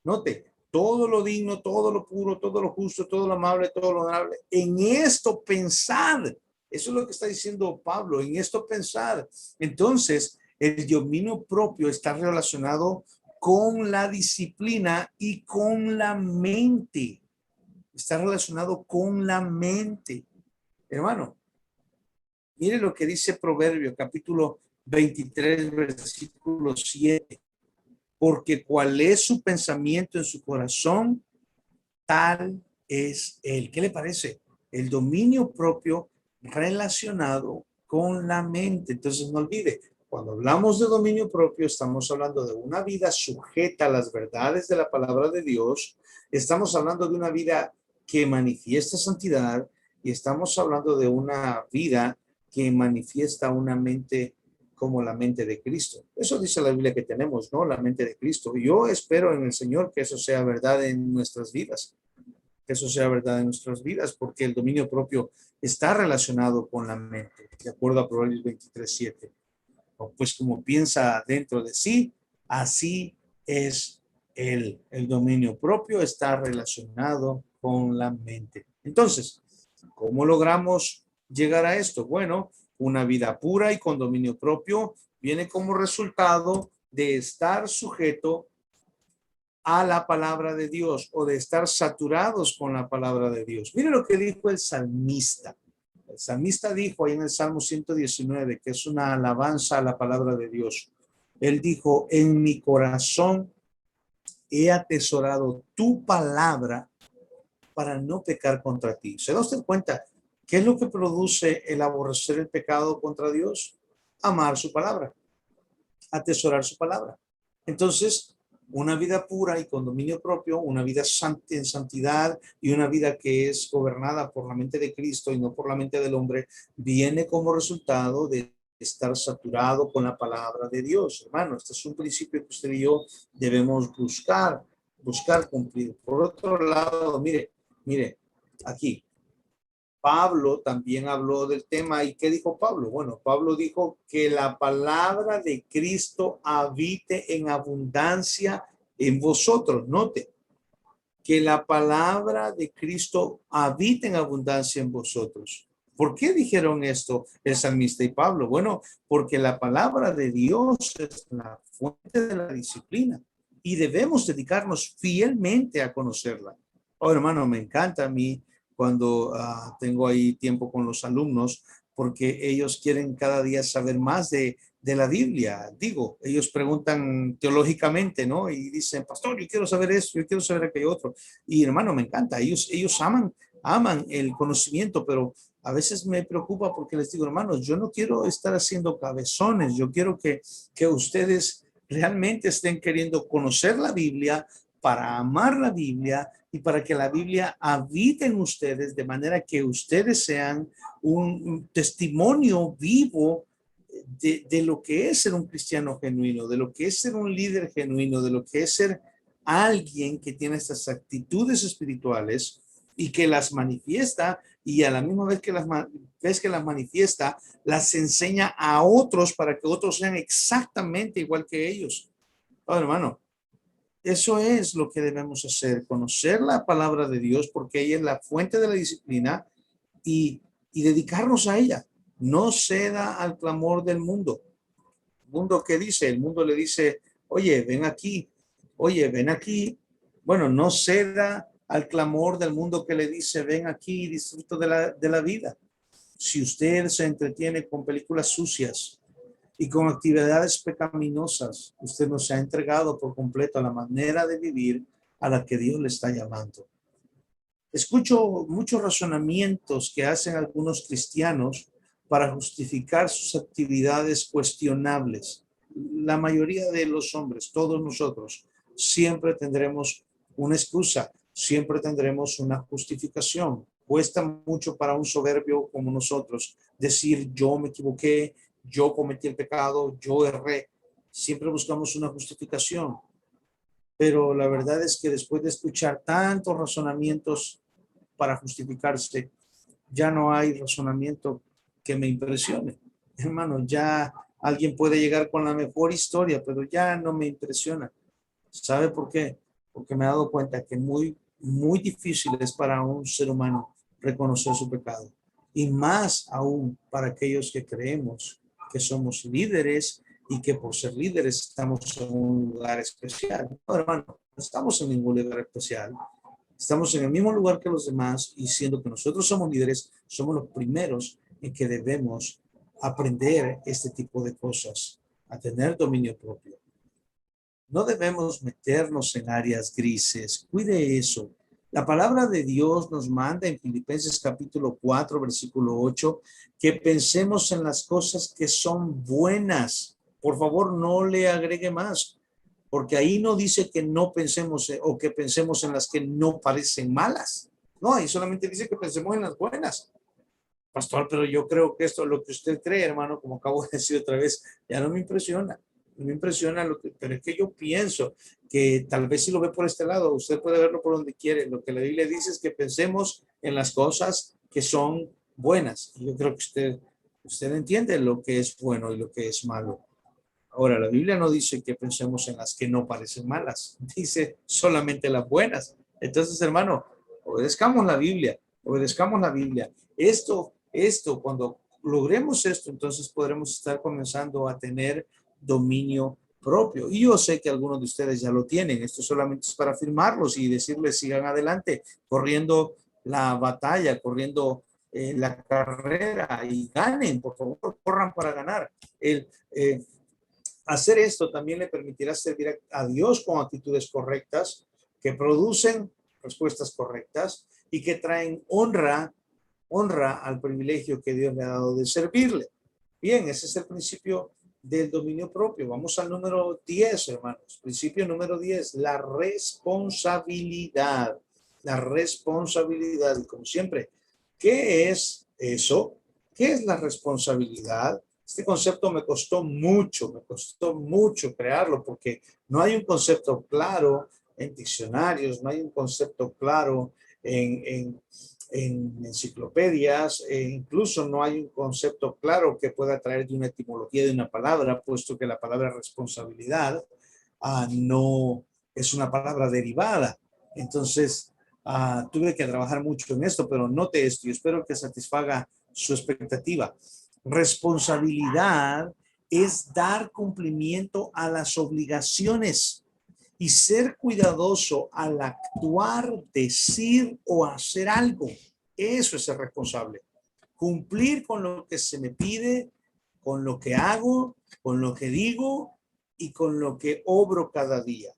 Note, todo lo digno, todo lo puro, todo lo justo, todo lo amable, todo lo honorable, en esto pensar. Eso es lo que está diciendo Pablo, en esto pensar. Entonces, el dominio propio está relacionado con la disciplina y con la mente. Está relacionado con la mente. Hermano, Mire lo que dice Proverbio, capítulo 23, versículo 7. Porque cuál es su pensamiento en su corazón, tal es él. ¿Qué le parece? El dominio propio relacionado con la mente. Entonces no olvide, cuando hablamos de dominio propio, estamos hablando de una vida sujeta a las verdades de la palabra de Dios. Estamos hablando de una vida que manifiesta santidad y estamos hablando de una vida que manifiesta una mente como la mente de Cristo. Eso dice la Biblia que tenemos, ¿no? La mente de Cristo. Yo espero en el Señor que eso sea verdad en nuestras vidas, que eso sea verdad en nuestras vidas, porque el dominio propio está relacionado con la mente, de acuerdo a Proverbios 23:7. Pues como piensa dentro de sí, así es él. El dominio propio está relacionado con la mente. Entonces, ¿cómo logramos llegar a esto? Bueno, una vida pura y con dominio propio viene como resultado de estar sujeto a la palabra de Dios o de estar saturados con la palabra de Dios. Mire lo que dijo el salmista. El salmista dijo ahí en el Salmo 119, que es una alabanza a la palabra de Dios. Él dijo, en mi corazón he atesorado tu palabra para no pecar contra ti. ¿Se da usted cuenta qué es lo que produce el aborrecer el pecado contra Dios? Amar su palabra, atesorar su palabra. Entonces, una vida pura y con dominio propio, una vida en santidad y una vida que es gobernada por la mente de Cristo y no por la mente del hombre, viene como resultado de estar saturado con la palabra de Dios. Hermano, este es un principio que usted y yo debemos buscar cumplir. Por otro lado, mire, aquí, Pablo también habló del tema. ¿Y qué dijo Pablo? Bueno, Pablo dijo que la palabra de Cristo habite en abundancia en vosotros. Note, que la palabra de Cristo habite en abundancia en vosotros. ¿Por qué dijeron esto el salmista y Pablo? Bueno, porque la palabra de Dios es la fuente de la disciplina y debemos dedicarnos fielmente a conocerla. Oh, hermano, me encanta a mí cuando tengo ahí tiempo con los alumnos, porque ellos quieren cada día saber más de la Biblia. Digo, ellos preguntan teológicamente, ¿no? Y dicen, pastor, yo quiero saber esto, yo quiero saber aquello otro. Y hermano, me encanta. Ellos aman el conocimiento, pero a veces me preocupa porque les digo, hermanos, yo no quiero estar haciendo cabezones. Yo quiero que ustedes realmente estén queriendo conocer la Biblia, para amar la Biblia y para que la Biblia habite en ustedes, de manera que ustedes sean un testimonio vivo de lo que es ser un cristiano genuino, de lo que es ser un líder genuino, de lo que es ser alguien que tiene estas actitudes espirituales y que las manifiesta, y a la misma vez que las manifiesta, las enseña a otros para que otros sean exactamente igual que ellos. Oh, hermano, eso es lo que debemos hacer, conocer la palabra de Dios porque ella es la fuente de la disciplina y dedicarnos a ella. No ceda al clamor del mundo. ¿El mundo qué dice? El mundo le dice, oye, ven aquí, oye, ven aquí. Bueno, no ceda al clamor del mundo que le dice, ven aquí y disfruta de la vida. Si usted se entretiene con películas sucias y con actividades pecaminosas, usted no se ha entregado por completo a la manera de vivir a la que Dios le está llamando. Escucho muchos razonamientos que hacen algunos cristianos para justificar sus actividades cuestionables. La mayoría de los hombres, todos nosotros, siempre tendremos una excusa, siempre tendremos una justificación. Cuesta mucho para un soberbio como nosotros decir yo me equivoqué, yo cometí el pecado, yo erré. Siempre buscamos una justificación. Pero la verdad es que después de escuchar tantos razonamientos para justificarse, ya no hay razonamiento que me impresione. Hermano, ya alguien puede llegar con la mejor historia, pero ya no me impresiona. ¿Sabe por qué? Porque me he dado cuenta que muy difícil es para un ser humano reconocer su pecado. Y más aún para aquellos que creemos que somos líderes y que por ser líderes estamos en un lugar especial. No, hermano, no estamos en ningún lugar especial. Estamos en el mismo lugar que los demás y siendo que nosotros somos líderes, somos los primeros en que debemos aprender este tipo de cosas, a tener dominio propio. No debemos meternos en áreas grises. Cuide eso. La palabra de Dios nos manda en Filipenses capítulo 4, versículo 8, que pensemos en las cosas que son buenas. Por favor, no le agregue más, porque ahí no dice que no pensemos o que pensemos en las que no parecen malas. No, ahí solamente dice que pensemos en las buenas. Pastor, pero yo creo que esto, lo que usted cree, hermano, como acabo de decir otra vez, ya no me impresiona. No me impresiona, pero es que yo pienso que tal vez si lo ve por este lado, usted puede verlo por donde quiere. Lo que la Biblia dice es que pensemos en las cosas que son buenas. Y yo creo que usted entiende lo que es bueno y lo que es malo. Ahora, la Biblia no dice que pensemos en las que no parecen malas, dice solamente las buenas. Entonces, hermano, obedezcamos la Biblia, obedezcamos la Biblia. Cuando logremos esto, entonces podremos estar comenzando a tener dominio propio. Y yo sé que algunos de ustedes ya lo tienen. Esto solamente es para afirmarlos y decirles sigan adelante, corriendo la batalla, corriendo la carrera y ganen, por favor, corran para ganar. Hacer esto también le permitirá servir a Dios con actitudes correctas que producen respuestas correctas y que traen honra al privilegio que Dios le ha dado de servirle. Bien, ese es el principio del dominio propio. Vamos al número 10, hermanos. Principio número 10, la responsabilidad. La responsabilidad. Y como siempre, ¿qué es eso? ¿Qué es la responsabilidad? Este concepto me costó mucho crearlo porque no hay un concepto claro en diccionarios, no hay un concepto claro en enciclopedias, incluso no hay un concepto claro que pueda traer de una etimología de una palabra, puesto que la palabra responsabilidad no es una palabra derivada. Entonces, tuve que trabajar mucho en esto, pero note esto y espero que satisfaga su expectativa. Responsabilidad es dar cumplimiento a las obligaciones y ser cuidadoso al actuar, decir o hacer algo. Eso es ser responsable. Cumplir con lo que se me pide, con lo que hago, con lo que digo y con lo que obro cada día.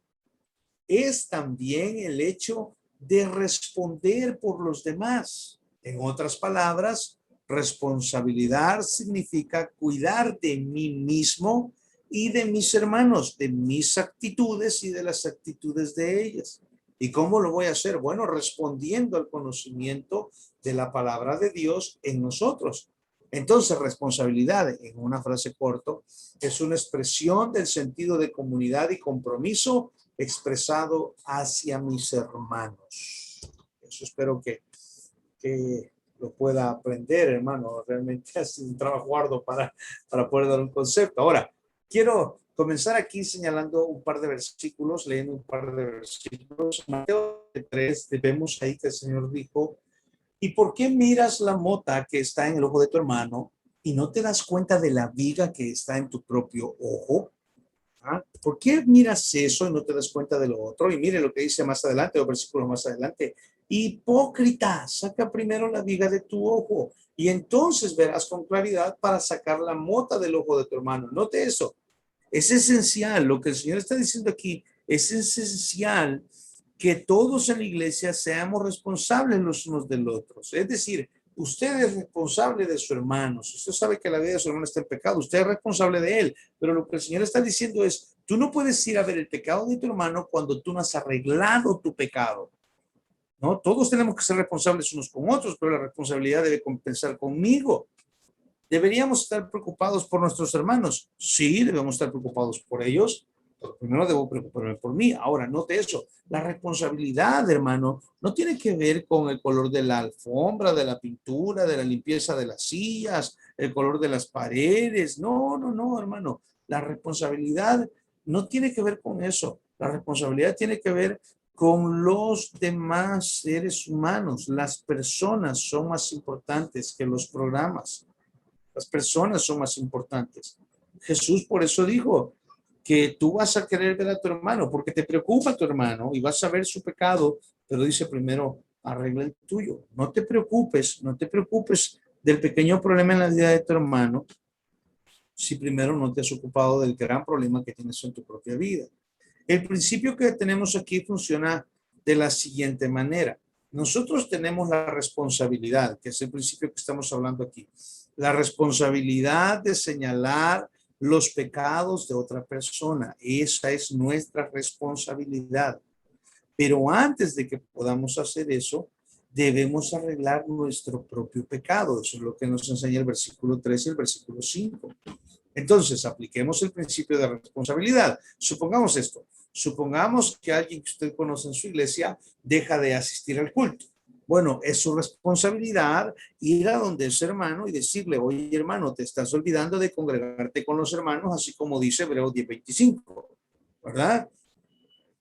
Es también el hecho de responder por los demás. En otras palabras, responsabilidad significa cuidar de mí mismo y de mis hermanos, de mis actitudes y de las actitudes de ellas. ¿Y cómo lo voy a hacer? Bueno, respondiendo al conocimiento de la palabra de Dios en nosotros. Entonces, responsabilidad, en una frase corta, es una expresión del sentido de comunidad y compromiso expresado hacia mis hermanos. Eso espero que lo pueda aprender, hermano. Realmente es un trabajo arduo para poder dar un concepto. Ahora, quiero comenzar aquí señalando un par de versículos, leyendo un par de versículos. Mateo 3, vemos ahí que el Señor dijo, ¿y por qué miras la mota que está en el ojo de tu hermano y no te das cuenta de la viga que está en tu propio ojo? ¿Por qué miras eso y no te das cuenta de lo otro? Y mire lo que dice más adelante, o versículo más adelante. Hipócrita, saca primero la viga de tu ojo y entonces verás con claridad para sacar la mota del ojo de tu hermano. Note eso. Es esencial, lo que el Señor está diciendo aquí, es esencial que todos en la iglesia seamos responsables los unos de los otros. Es decir, usted es responsable de su hermano. Si usted sabe que la vida de su hermano está en pecado, usted es responsable de él. Pero lo que el Señor está diciendo es, tú no puedes ir a ver el pecado de tu hermano cuando tú no has arreglado tu pecado. ¿No? Todos tenemos que ser responsables unos con otros, pero la responsabilidad debe compensar conmigo. ¿Deberíamos estar preocupados por nuestros hermanos? Sí, debemos estar preocupados por ellos, pero primero debo preocuparme por mí. Ahora, note eso. La responsabilidad, hermano, no tiene que ver con el color de la alfombra, de la pintura, de la limpieza de las sillas, el color de las paredes. No, hermano. La responsabilidad no tiene que ver con eso. La responsabilidad tiene que ver con los demás seres humanos. Las personas son más importantes que los programas. Las personas son más importantes. Jesús por eso dijo que tú vas a querer ver a tu hermano porque te preocupa tu hermano y vas a ver su pecado, pero dice primero, arregla el tuyo. No te preocupes del pequeño problema en la vida de tu hermano si primero no te has ocupado del gran problema que tienes en tu propia vida. El principio que tenemos aquí funciona de la siguiente manera. Nosotros tenemos la responsabilidad, que es el principio que estamos hablando aquí, la responsabilidad de señalar los pecados de otra persona. Esa es nuestra responsabilidad. Pero antes de que podamos hacer eso, debemos arreglar nuestro propio pecado. Eso es lo que nos enseña el versículo 3 y el versículo 5. Entonces, apliquemos el principio de responsabilidad. Supongamos esto. Supongamos que alguien que usted conoce en su iglesia deja de asistir al culto. Bueno, es su responsabilidad ir a donde es hermano y decirle, oye hermano, te estás olvidando de congregarte con los hermanos, así como dice Hebreos 10:25, ¿verdad?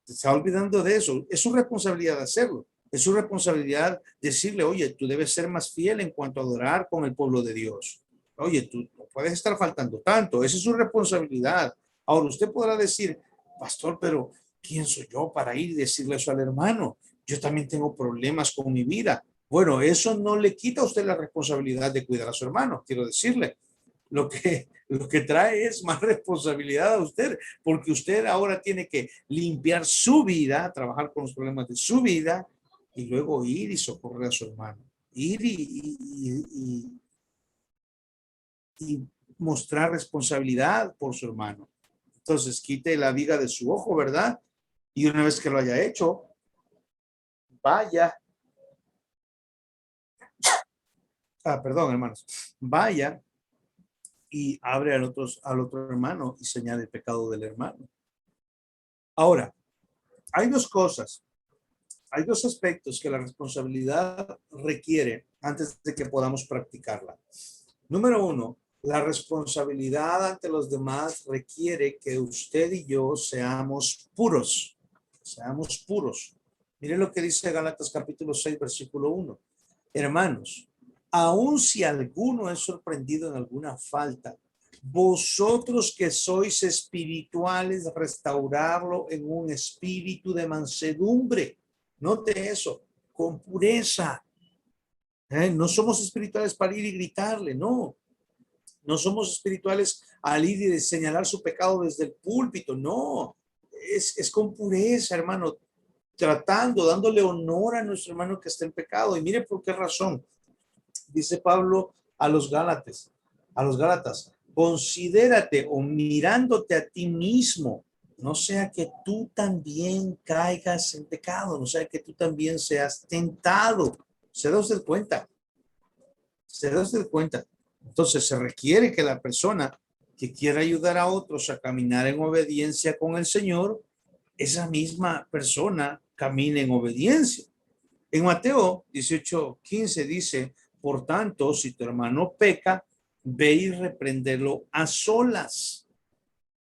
Te está olvidando de eso. Es su responsabilidad hacerlo. Es su responsabilidad decirle, oye, tú debes ser más fiel en cuanto a adorar con el pueblo de Dios. Oye, tú no puedes estar faltando tanto. Esa es su responsabilidad. Ahora, usted podrá decir, pastor, pero ¿quién soy yo para ir y decirle eso al hermano? Yo también tengo problemas con mi vida. Bueno, eso no le quita a usted la responsabilidad de cuidar a su hermano, quiero decirle. Lo que trae es más responsabilidad a usted, porque usted ahora tiene que limpiar su vida, trabajar con los problemas de su vida y luego ir y socorrer a su hermano. Ir y mostrar responsabilidad por su hermano. Entonces, quite la viga de su ojo, ¿verdad? Y una vez que lo haya hecho, vaya. Perdón, hermanos. Vaya y abre al otro hermano y señale el pecado del hermano. Ahora, hay dos cosas. Hay dos aspectos que la responsabilidad requiere antes de que podamos practicarla. Número uno, la responsabilidad ante los demás requiere que usted y yo seamos puros. Seamos puros. Mire lo que dice Gálatas capítulo 6, versículo 1. Hermanos, aun si alguno es sorprendido en alguna falta, vosotros que sois espirituales, restaurarlo en un espíritu de mansedumbre. Note eso, con pureza. No somos espirituales para ir y gritarle, no. No somos espirituales al ir y señalar su pecado desde el púlpito, no. Es con pureza, hermano, tratando, dándole honor a nuestro hermano que está en pecado. Y mire por qué razón. Dice Pablo a los Gálatas, considérate o mirándote a ti mismo, no sea que tú también caigas en pecado, no sea que tú también seas tentado. ¿Se da usted cuenta? ¿Se da usted cuenta? Entonces se requiere que la persona que quiera ayudar a otros a caminar en obediencia con el Señor, esa misma persona camine en obediencia. En Mateo 18:15 dice, por tanto, si tu hermano peca, ve y reprenderlo a solas.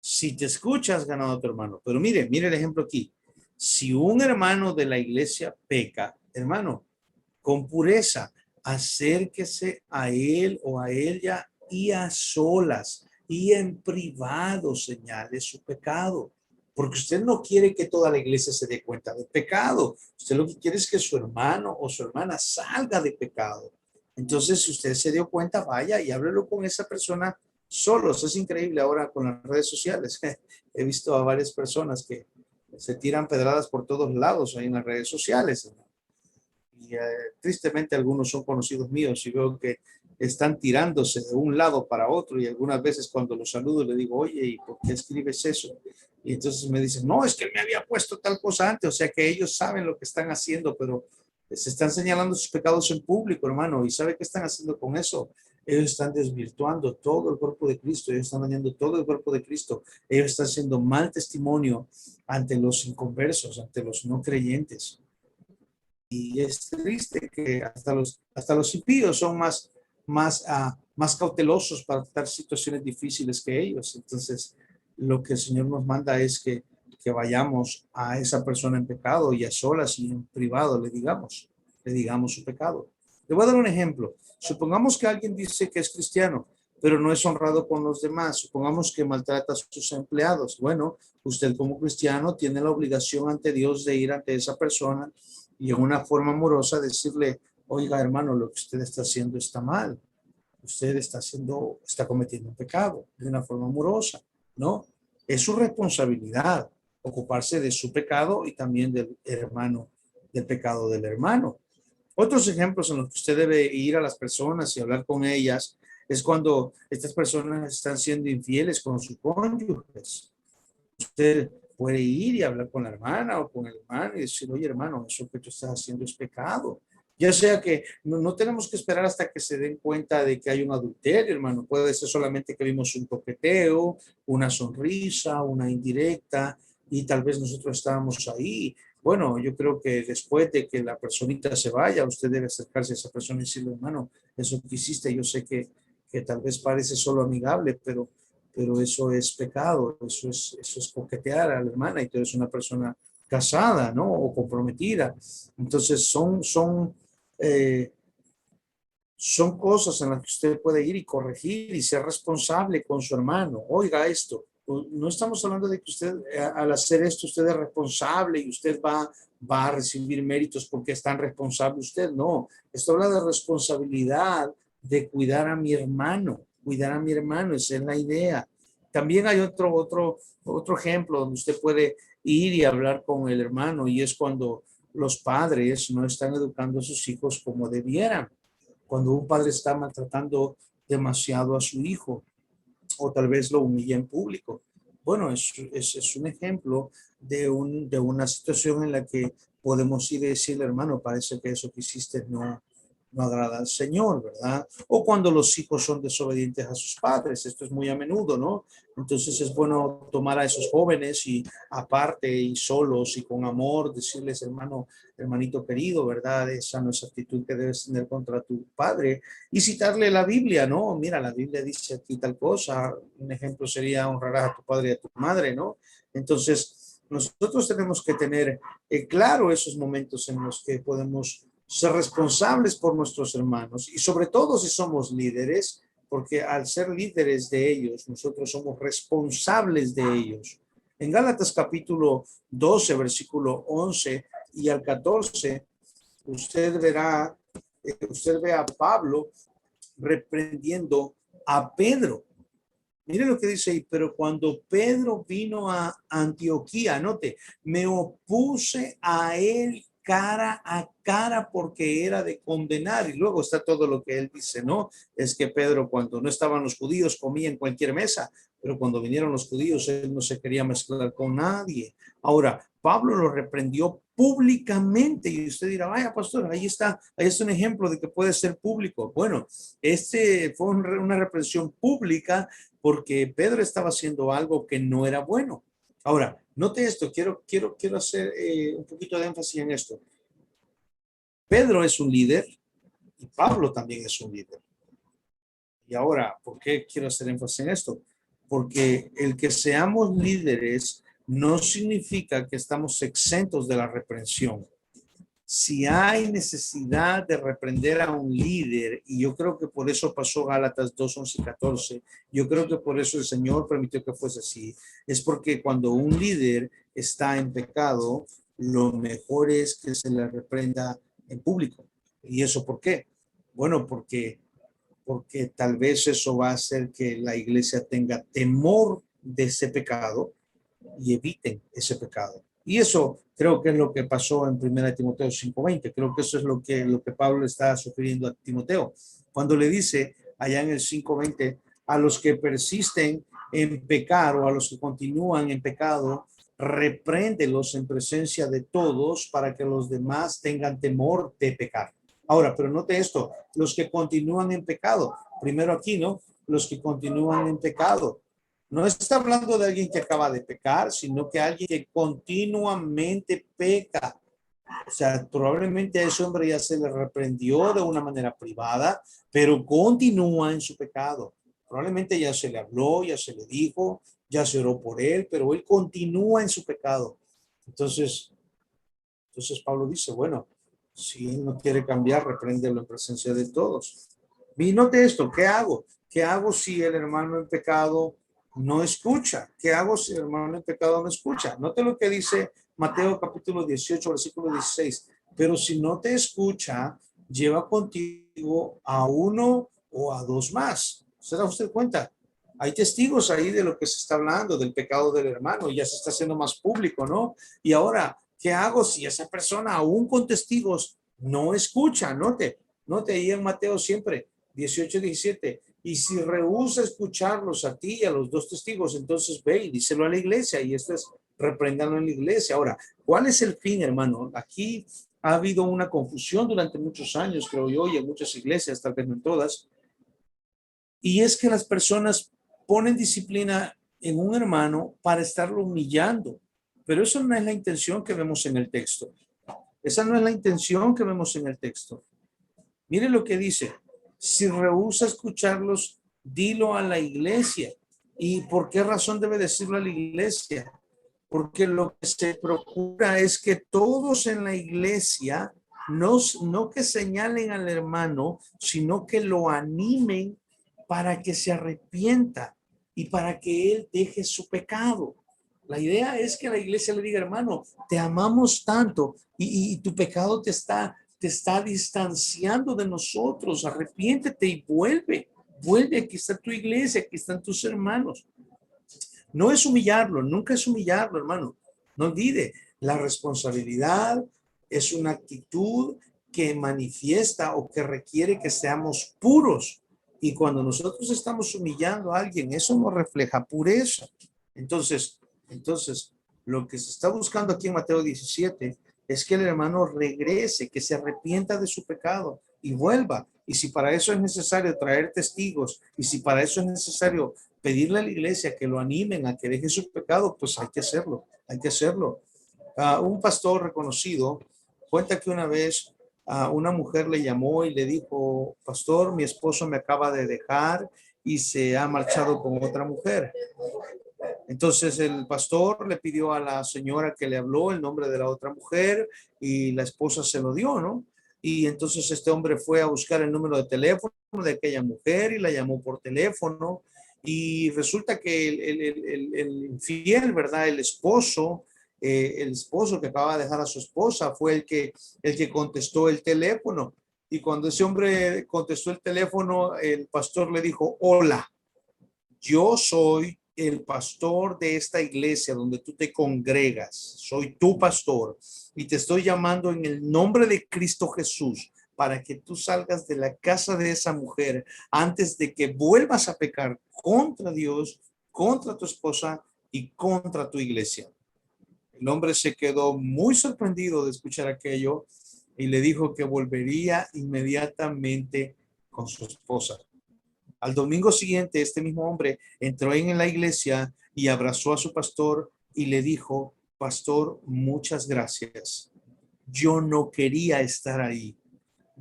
Si te escuchas, ganado a tu hermano. Pero mire el ejemplo aquí. Si un hermano de la iglesia peca, hermano, con pureza, acérquese a él o a ella y a solas y en privado señale su pecado. Porque usted no quiere que toda la iglesia se dé cuenta del pecado. Usted lo que quiere es que su hermano o su hermana salga de pecado. Entonces, si usted se dio cuenta, vaya y háblelo con esa persona solos. Es increíble ahora con las redes sociales. He visto a varias personas que se tiran pedradas por todos lados ahí en las redes sociales. Y tristemente algunos son conocidos míos y veo que están tirándose de un lado para otro y algunas veces cuando los saludo le digo, oye, ¿y por qué escribes eso? Y entonces me dicen, no, es que me había puesto tal cosa antes, o sea que ellos saben lo que están haciendo, pero se están señalando sus pecados en público, hermano, y ¿sabe qué están haciendo con eso? Ellos están desvirtuando todo el cuerpo de Cristo, ellos están dañando todo el cuerpo de Cristo, ellos están haciendo mal testimonio ante los inconversos, ante los no creyentes. Y es triste que hasta los impíos son más cautelosos para tratar situaciones difíciles que ellos. Entonces, lo que el Señor nos manda es que vayamos a esa persona en pecado y a solas y en privado le digamos su pecado. Le voy a dar un ejemplo. Supongamos que alguien dice que es cristiano, pero no es honrado con los demás. Supongamos que maltrata a sus empleados. Bueno, usted como cristiano tiene la obligación ante Dios de ir ante esa persona y en una forma amorosa decirle, oiga hermano, lo que usted está haciendo está mal. usted está cometiendo un pecado de una forma amorosa, ¿no? Es su responsabilidad ocuparse de su pecado y también del hermano, del pecado del hermano. Otros ejemplos en los que usted debe ir a las personas y hablar con ellas es cuando estas personas están siendo infieles con sus cónyuges. Usted puede ir y hablar con la hermana o con el hermano y decir, oye hermano, eso que tú estás haciendo es pecado. Ya sea que no tenemos que esperar hasta que se den cuenta de que hay un adulterio, hermano. Puede ser solamente que vimos un toqueteo, una sonrisa, una indirecta y tal vez nosotros estábamos ahí. Bueno, yo creo que después de que la personita se vaya, usted debe acercarse a esa persona y decirle, hermano, eso que hiciste, yo sé que tal vez parece solo amigable, pero eso es pecado, eso es coquetear a la hermana y tú eres una persona casada, ¿no? O comprometida. Entonces eh, son cosas en las que usted puede ir y corregir y ser responsable con su hermano. Oiga esto, no estamos hablando de que usted al hacer esto usted es responsable y usted va a recibir méritos porque es tan responsable usted. No, esto habla de responsabilidad de cuidar a mi hermano, esa es la idea. También hay otro ejemplo donde usted puede ir y hablar con el hermano y es cuando los padres no están educando a sus hijos como debieran, cuando un padre está maltratando demasiado a su hijo o tal vez lo humilla en público. Bueno, es un ejemplo de una situación en la que podemos ir y decirle, hermano, parece que eso que hiciste no agrada al Señor, ¿verdad? O cuando los hijos son desobedientes a sus padres, esto es muy a menudo, ¿no? Entonces es bueno tomar a esos jóvenes y aparte y solos y con amor decirles, hermano, hermanito querido, ¿verdad? Esa no es actitud que debes tener contra tu padre y citarle la Biblia, ¿no? Mira, la Biblia dice aquí tal cosa, un ejemplo sería honrarás a tu padre y a tu madre, ¿no? Entonces, nosotros tenemos que tener claro esos momentos en los que podemos ser responsables por nuestros hermanos y sobre todo si somos líderes, porque al ser líderes de ellos, nosotros somos responsables de ellos. En Gálatas capítulo 12, versículo 11 y al 14, usted ve a Pablo reprendiendo a Pedro. Mire lo que dice ahí, pero cuando Pedro vino a Antioquía, note, me opuse a él cara a cara porque era de condenar. Y luego está todo lo que él dice, ¿no? Es que Pedro, cuando no estaban los judíos, comía en cualquier mesa, pero cuando vinieron los judíos, él no se quería mezclar con nadie. Ahora, Pablo lo reprendió públicamente y usted dirá, vaya pastor, ahí está un ejemplo de que puede ser público. Bueno, este fue una reprensión pública porque Pedro estaba haciendo algo que no era bueno. Ahora, note esto, quiero hacer un poquito de énfasis en esto. Pedro es un líder y Pablo también es un líder. Y ahora, ¿por qué quiero hacer énfasis en esto? Porque el que seamos líderes no significa que estamos exentos de la reprensión. Si hay necesidad de reprender a un líder, y yo creo que por eso pasó Gálatas 2, 11 y 14, yo creo que por eso el Señor permitió que fuese así, es porque cuando un líder está en pecado, lo mejor es que se le reprenda en público. ¿Y eso por qué? Bueno, porque tal vez eso va a hacer que la iglesia tenga temor de ese pecado y eviten ese pecado. Y eso creo que es lo que pasó en 1 Timoteo 5:20. Creo que eso es lo que Pablo está sugiriendo a Timoteo. Cuando le dice allá en el 5:20, a los que persisten en pecar o a los que continúan en pecado, repréndelos en presencia de todos para que los demás tengan temor de pecar. Ahora, pero note esto, los que continúan en pecado, primero aquí, ¿no? Los que continúan en pecado. No está hablando de alguien que acaba de pecar, sino que alguien que continuamente peca. O sea, probablemente a ese hombre ya se le reprendió de una manera privada, pero continúa en su pecado. Probablemente ya se le habló, ya se le dijo, ya se oró por él, pero él continúa en su pecado. Entonces Pablo dice, bueno, si él no quiere cambiar, repréndelo en presencia de todos. Y note esto, ¿qué hago? ¿Qué hago si el hermano en pecado no escucha? ¿Qué hago si el hermano en pecado no escucha? Note lo que dice Mateo capítulo 18, versículo 16. Pero si no te escucha, lleva contigo a uno o a dos más. ¿Se da usted cuenta? Hay testigos ahí de lo que se está hablando, del pecado del hermano, y ya se está haciendo más público, ¿no? Y ahora, ¿qué hago si esa persona, aún con testigos, no escucha? Note ahí en Mateo siempre, 18-17. Y si rehúsa escucharlos a ti y a los dos testigos, entonces ve y díselo a la iglesia, y esto es reprenderlo en la iglesia. Ahora, ¿cuál es el fin, hermano? Aquí ha habido una confusión durante muchos años, creo yo, y en muchas iglesias, tal vez no en todas, y es que las personas ponen disciplina en un hermano para estarlo humillando, pero eso no es la intención que vemos en el texto. Esa no es la intención que vemos en el texto. Mire lo que dice: si rehúsa escucharlos, dilo a la iglesia. ¿Y por qué razón debe decirlo a la iglesia? Porque lo que se procura es que todos en la iglesia no que señalen al hermano, sino que lo animen para que se arrepienta y para que él deje su pecado. La idea es que la iglesia le diga: hermano, te amamos tanto y tu pecado te está distanciando de nosotros. Arrepiéntete y vuelve, aquí está tu iglesia, aquí están tus hermanos. No es humillarlo, nunca es humillarlo, hermano. No olvide, la responsabilidad es una actitud que manifiesta o que requiere que seamos puros. Y cuando nosotros estamos humillando a alguien, eso no refleja pureza. Entonces, lo que se está buscando aquí en Mateo 17 es que el hermano regrese, que se arrepienta de su pecado y vuelva. Y si para eso es necesario traer testigos, y si para eso es necesario pedirle a la iglesia que lo animen a que deje su pecado, pues hay que hacerlo, hay que hacerlo. Un pastor reconocido cuenta que una vez una mujer le llamó y le dijo: pastor, mi esposo me acaba de dejar y se ha marchado con otra mujer. Entonces el pastor le pidió a la señora que le habló el nombre de la otra mujer y la esposa se lo dio, ¿no? Y entonces este hombre fue a buscar el número de teléfono de aquella mujer y la llamó por teléfono, y resulta que el infiel, ¿verdad? El esposo que acaba de dejar a su esposa fue el que contestó el teléfono. Y cuando ese hombre contestó el teléfono, el pastor le dijo: hola, yo soy el pastor de esta iglesia donde tú te congregas, soy tu pastor y te estoy llamando en el nombre de Cristo Jesús para que tú salgas de la casa de esa mujer antes de que vuelvas a pecar contra Dios, contra tu esposa y contra tu iglesia. El hombre se quedó muy sorprendido de escuchar aquello y le dijo que volvería inmediatamente con su esposa. Al domingo siguiente, este mismo hombre entró en la iglesia y abrazó a su pastor y le dijo: pastor, muchas gracias. Yo no quería estar ahí.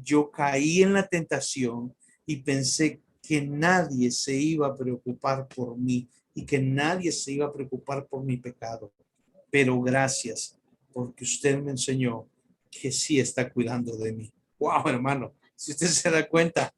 Yo caí en la tentación y pensé que nadie se iba a preocupar por mí y que nadie se iba a preocupar por mi pecado. Pero gracias, porque usted me enseñó que sí está cuidando de mí. Wow, hermano, si usted se da cuenta,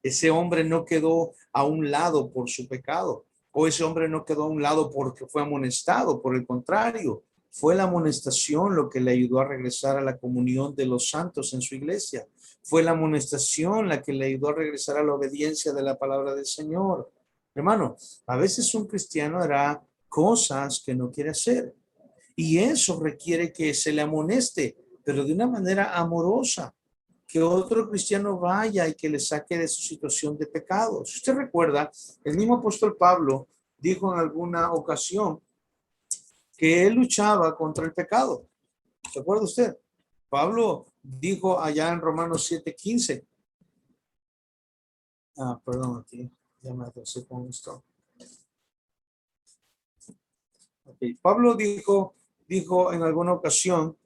ese hombre no quedó a un lado por su pecado, o ese hombre no quedó a un lado porque fue amonestado. Por el contrario, fue la amonestación lo que le ayudó a regresar a la comunión de los santos en su iglesia. Fue la amonestación la que le ayudó a regresar a la obediencia de la palabra del Señor. Hermano, a veces un cristiano hará cosas que no quiere hacer, y eso requiere que se le amoneste, pero de una manera amorosa, que otro cristiano vaya y que le saque de su situación de pecado. Si usted recuerda, el mismo apóstol Pablo dijo en alguna ocasión que él luchaba contra el pecado. ¿Se acuerda usted? Pablo dijo allá en Romanos 7:15. Perdón, aquí ya me atrasé con esto. Okay. Pablo dijo en alguna ocasión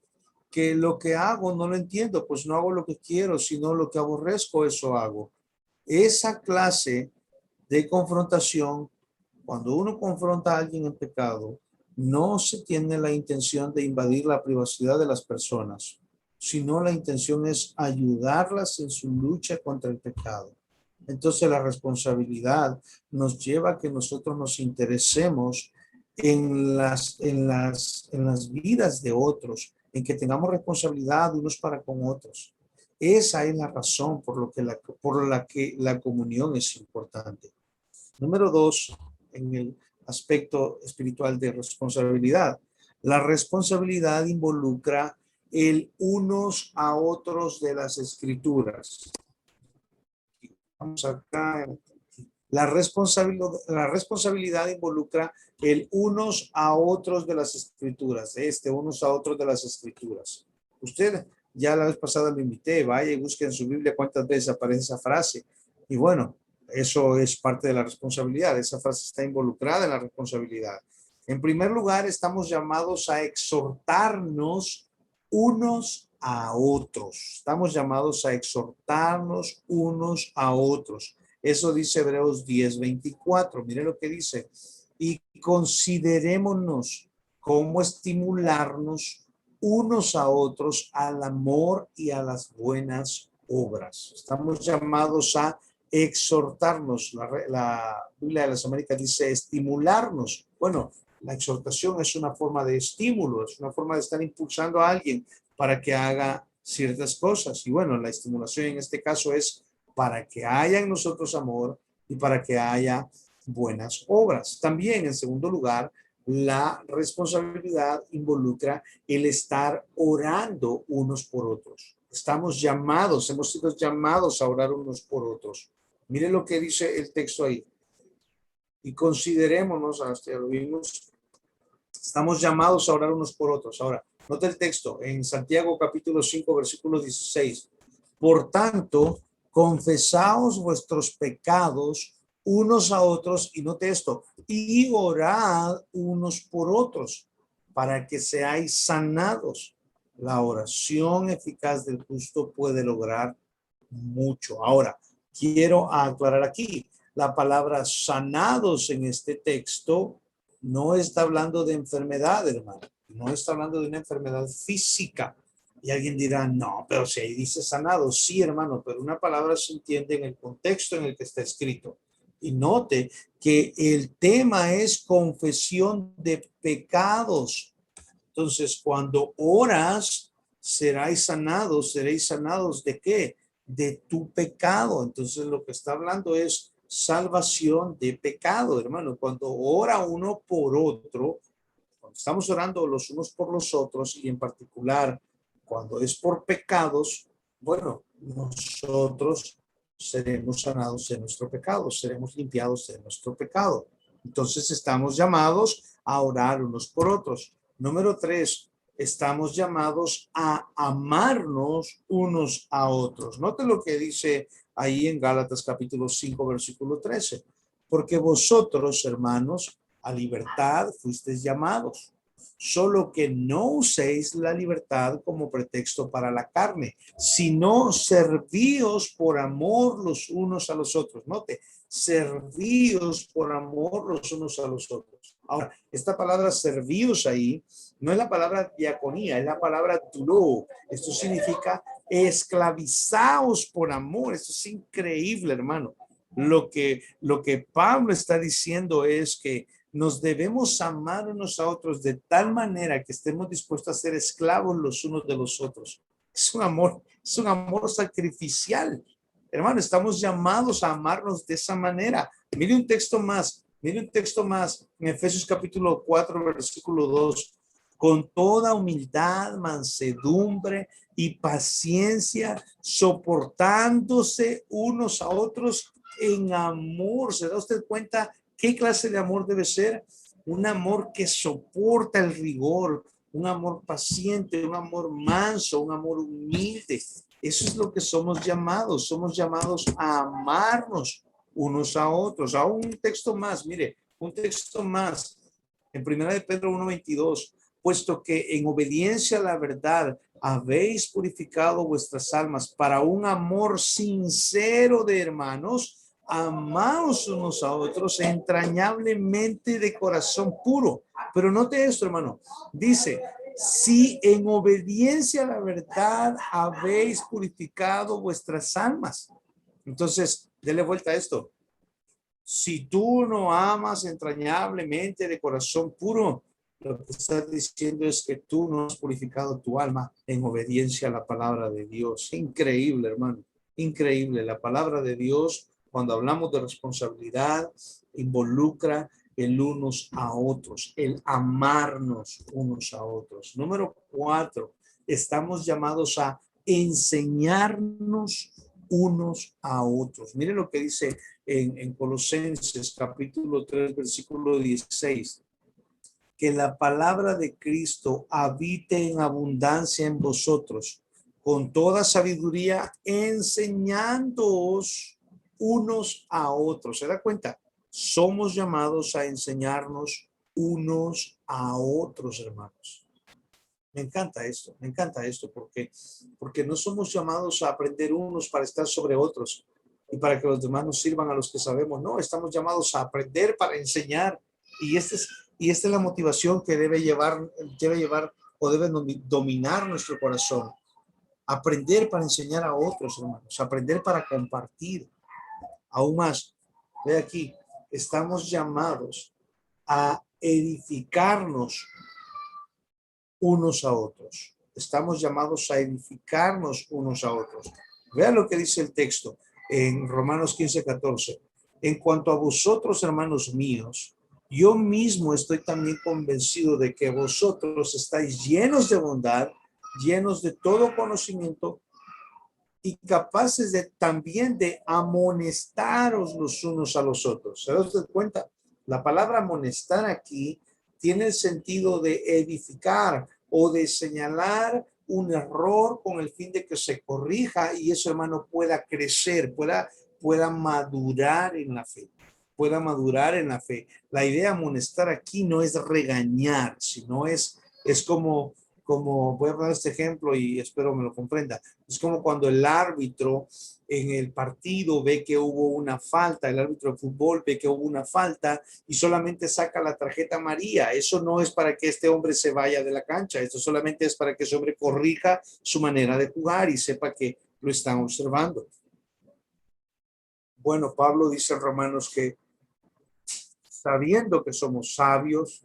que lo que hago no lo entiendo, pues no hago lo que quiero, sino lo que aborrezco, eso hago. Esa clase de confrontación, cuando uno confronta a alguien en pecado, no se tiene la intención de invadir la privacidad de las personas, sino la intención es ayudarlas en su lucha contra el pecado. Entonces la responsabilidad nos lleva a que nosotros nos interesemos en las vidas de otros, en que tengamos responsabilidad unos para con otros. Esa es la razón por la que la comunión es importante. Número dos, en el aspecto espiritual de responsabilidad. La responsabilidad involucra el unos a otros de las escrituras. Vamos acá. La responsabilidad involucra el unos a otros de las escrituras. Unos a otros de las escrituras. Usted ya la vez pasada lo invité, vaya y busque en su Biblia cuántas veces aparece esa frase. Y bueno, eso es parte de la responsabilidad. Esa frase está involucrada en la responsabilidad. En primer lugar, estamos llamados a exhortarnos unos a otros. Estamos llamados a exhortarnos unos a otros. Eso dice Hebreos 10:24. Mire lo que dice. Y considerémonos cómo estimularnos unos a otros al amor y a las buenas obras. Estamos llamados a exhortarnos. La Biblia de las Américas dice estimularnos. Bueno, la exhortación es una forma de estímulo, es una forma de estar impulsando a alguien para que haga ciertas cosas. Y bueno, la estimulación en este caso es para que haya en nosotros amor y para que haya buenas obras. También, en segundo lugar, la responsabilidad involucra el estar orando unos por otros. Estamos llamados, hemos sido llamados a orar unos por otros. Miren lo que dice el texto ahí. Y considerémonos, hasta ya lo vimos, estamos llamados a orar unos por otros. Ahora, nota el texto en Santiago capítulo 5, versículo 16. Por tanto, confesaos vuestros pecados unos a otros, y note esto, y orad unos por otros, para que seáis sanados. La oración eficaz del justo puede lograr mucho. Ahora, quiero aclarar aquí, la palabra sanados en este texto no está hablando de enfermedad, hermano. No está hablando de una enfermedad física. Y alguien dirá, no, pero si ahí dice sanado, sí, hermano, pero una palabra se entiende en el contexto en el que está escrito. Y note que el tema es confesión de pecados. Entonces, cuando oras, seréis sanados ¿de qué? De tu pecado. Entonces, lo que está hablando es salvación de pecado, hermano. Cuando ora uno por otro, cuando estamos orando los unos por los otros, y en particular cuando es por pecados, bueno, nosotros seremos sanados de nuestro pecado, seremos limpiados de nuestro pecado. Entonces estamos llamados a orar unos por otros. Número 3, estamos llamados a amarnos unos a otros. Note lo que dice ahí en Gálatas capítulo 5, versículo 13. Porque vosotros, hermanos, a libertad fuisteis llamados, solo que no uséis la libertad como pretexto para la carne, sino servíos por amor los unos a los otros. Note, servíos por amor los unos a los otros. Ahora, esta palabra servíos ahí no es la palabra diaconía, es la palabra duró. Esto significa esclavizaos por amor. Esto es increíble, hermano. Lo que Pablo está diciendo es que nos debemos amar unos a otros de tal manera que estemos dispuestos a ser esclavos los unos de los otros. Es un amor sacrificial. Hermano, estamos llamados a amarnos de esa manera. Mire un texto más en Efesios capítulo 4, versículo 2. Con toda humildad, mansedumbre y paciencia, soportándose unos a otros en amor. ¿Se da usted cuenta qué clase de amor debe ser? Un amor que soporta el rigor, un amor paciente, un amor manso, un amor humilde. Eso es lo que somos llamados a amarnos unos a otros. A un texto más, mire, un texto más en Primera de Pedro 1:22, puesto que en obediencia a la verdad habéis purificado vuestras almas para un amor sincero de hermanos, amaos unos a otros entrañablemente de corazón puro. Pero note esto, hermano. Dice, si en obediencia a la verdad habéis purificado vuestras almas. Entonces, dele vuelta a esto. Si tú no amas entrañablemente de corazón puro, Lo que está diciendo es que tú no has purificado tu alma en obediencia a la palabra de Dios. Increíble, hermano. Increíble. La palabra de Dios, cuando hablamos de responsabilidad, involucra el unos a otros, el amarnos unos a otros. Número 4, estamos llamados a enseñarnos unos a otros. Mire lo que dice en Colosenses capítulo 3, versículo 16. Que la palabra de Cristo habite en abundancia en vosotros, con toda sabiduría, enseñándoos unos a otros. ¿Se da cuenta? Somos llamados a enseñarnos unos a otros, hermanos. Me encanta esto, porque no somos llamados a aprender unos para estar sobre otros y para que los demás nos sirvan a los que sabemos. No, estamos llamados a aprender para enseñar. Y esta es la motivación que debe llevar o debe dominar nuestro corazón. Aprender para enseñar a otros, hermanos. Aprender para compartir. Aún más, ve aquí, estamos llamados a edificarnos unos a otros. Estamos llamados a edificarnos unos a otros. Vean lo que dice el texto en Romanos 15:14. En cuanto a vosotros, hermanos míos, yo mismo estoy también convencido de que vosotros estáis llenos de bondad, llenos de todo conocimiento y capaces también de amonestaros los unos a los otros. ¿Se dan cuenta? La palabra amonestar aquí tiene el sentido de edificar o de señalar un error con el fin de que se corrija y ese hermano pueda crecer, pueda madurar en la fe. Pueda madurar en la fe. La idea de amonestar aquí no es regañar, sino es como voy a poner este ejemplo y espero me lo comprenda. Es como cuando el árbitro en el partido ve que hubo una falta, el árbitro de fútbol ve que hubo una falta y solamente saca la tarjeta amarilla. Eso no es para que este hombre se vaya de la cancha, esto solamente es para que ese hombre corrija su manera de jugar y sepa que lo están observando. Bueno, Pablo dice en Romanos que sabiendo que somos sabios,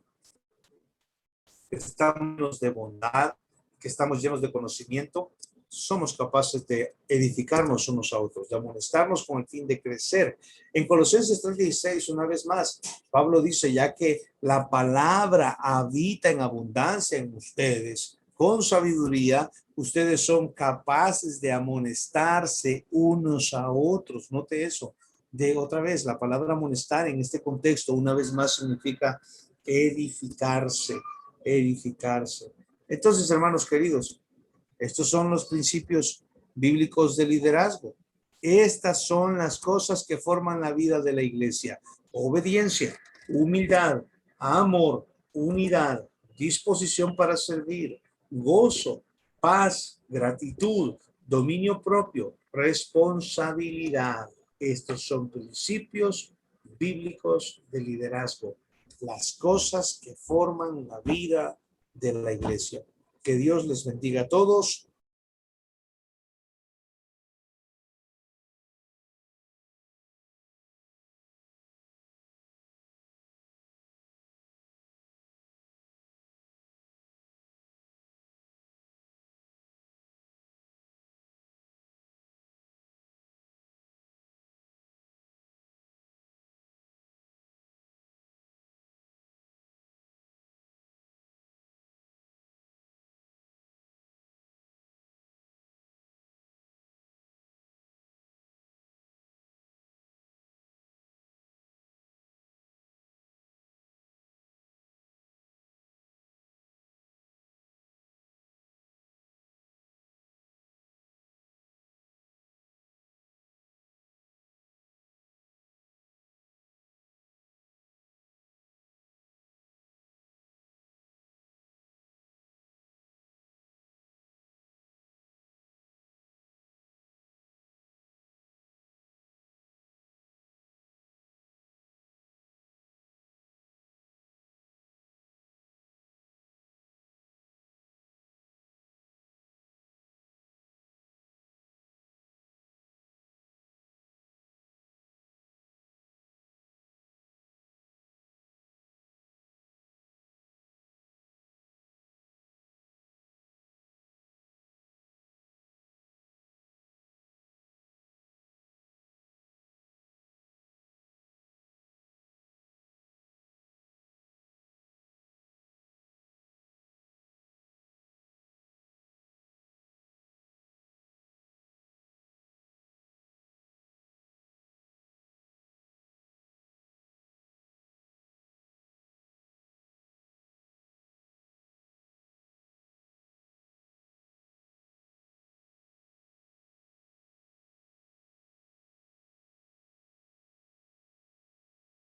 que estamos de bondad, que estamos llenos de conocimiento, somos capaces de edificarnos unos a otros, de amonestarnos con el fin de crecer. En Colosenses 3:16, una vez más, Pablo dice, ya que la palabra habita en abundancia en ustedes, con sabiduría, ustedes son capaces de amonestarse unos a otros. Note eso. De otra vez, la palabra amonestar en este contexto, una vez más, significa edificarse. Entonces, hermanos queridos, estos son los principios bíblicos de liderazgo. Estas son las cosas que forman la vida de la iglesia. Obediencia, humildad, amor, unidad, disposición para servir, gozo, paz, gratitud, dominio propio, responsabilidad. Estos son principios bíblicos de liderazgo. Las cosas que forman la vida de la iglesia. Que Dios les bendiga a todos.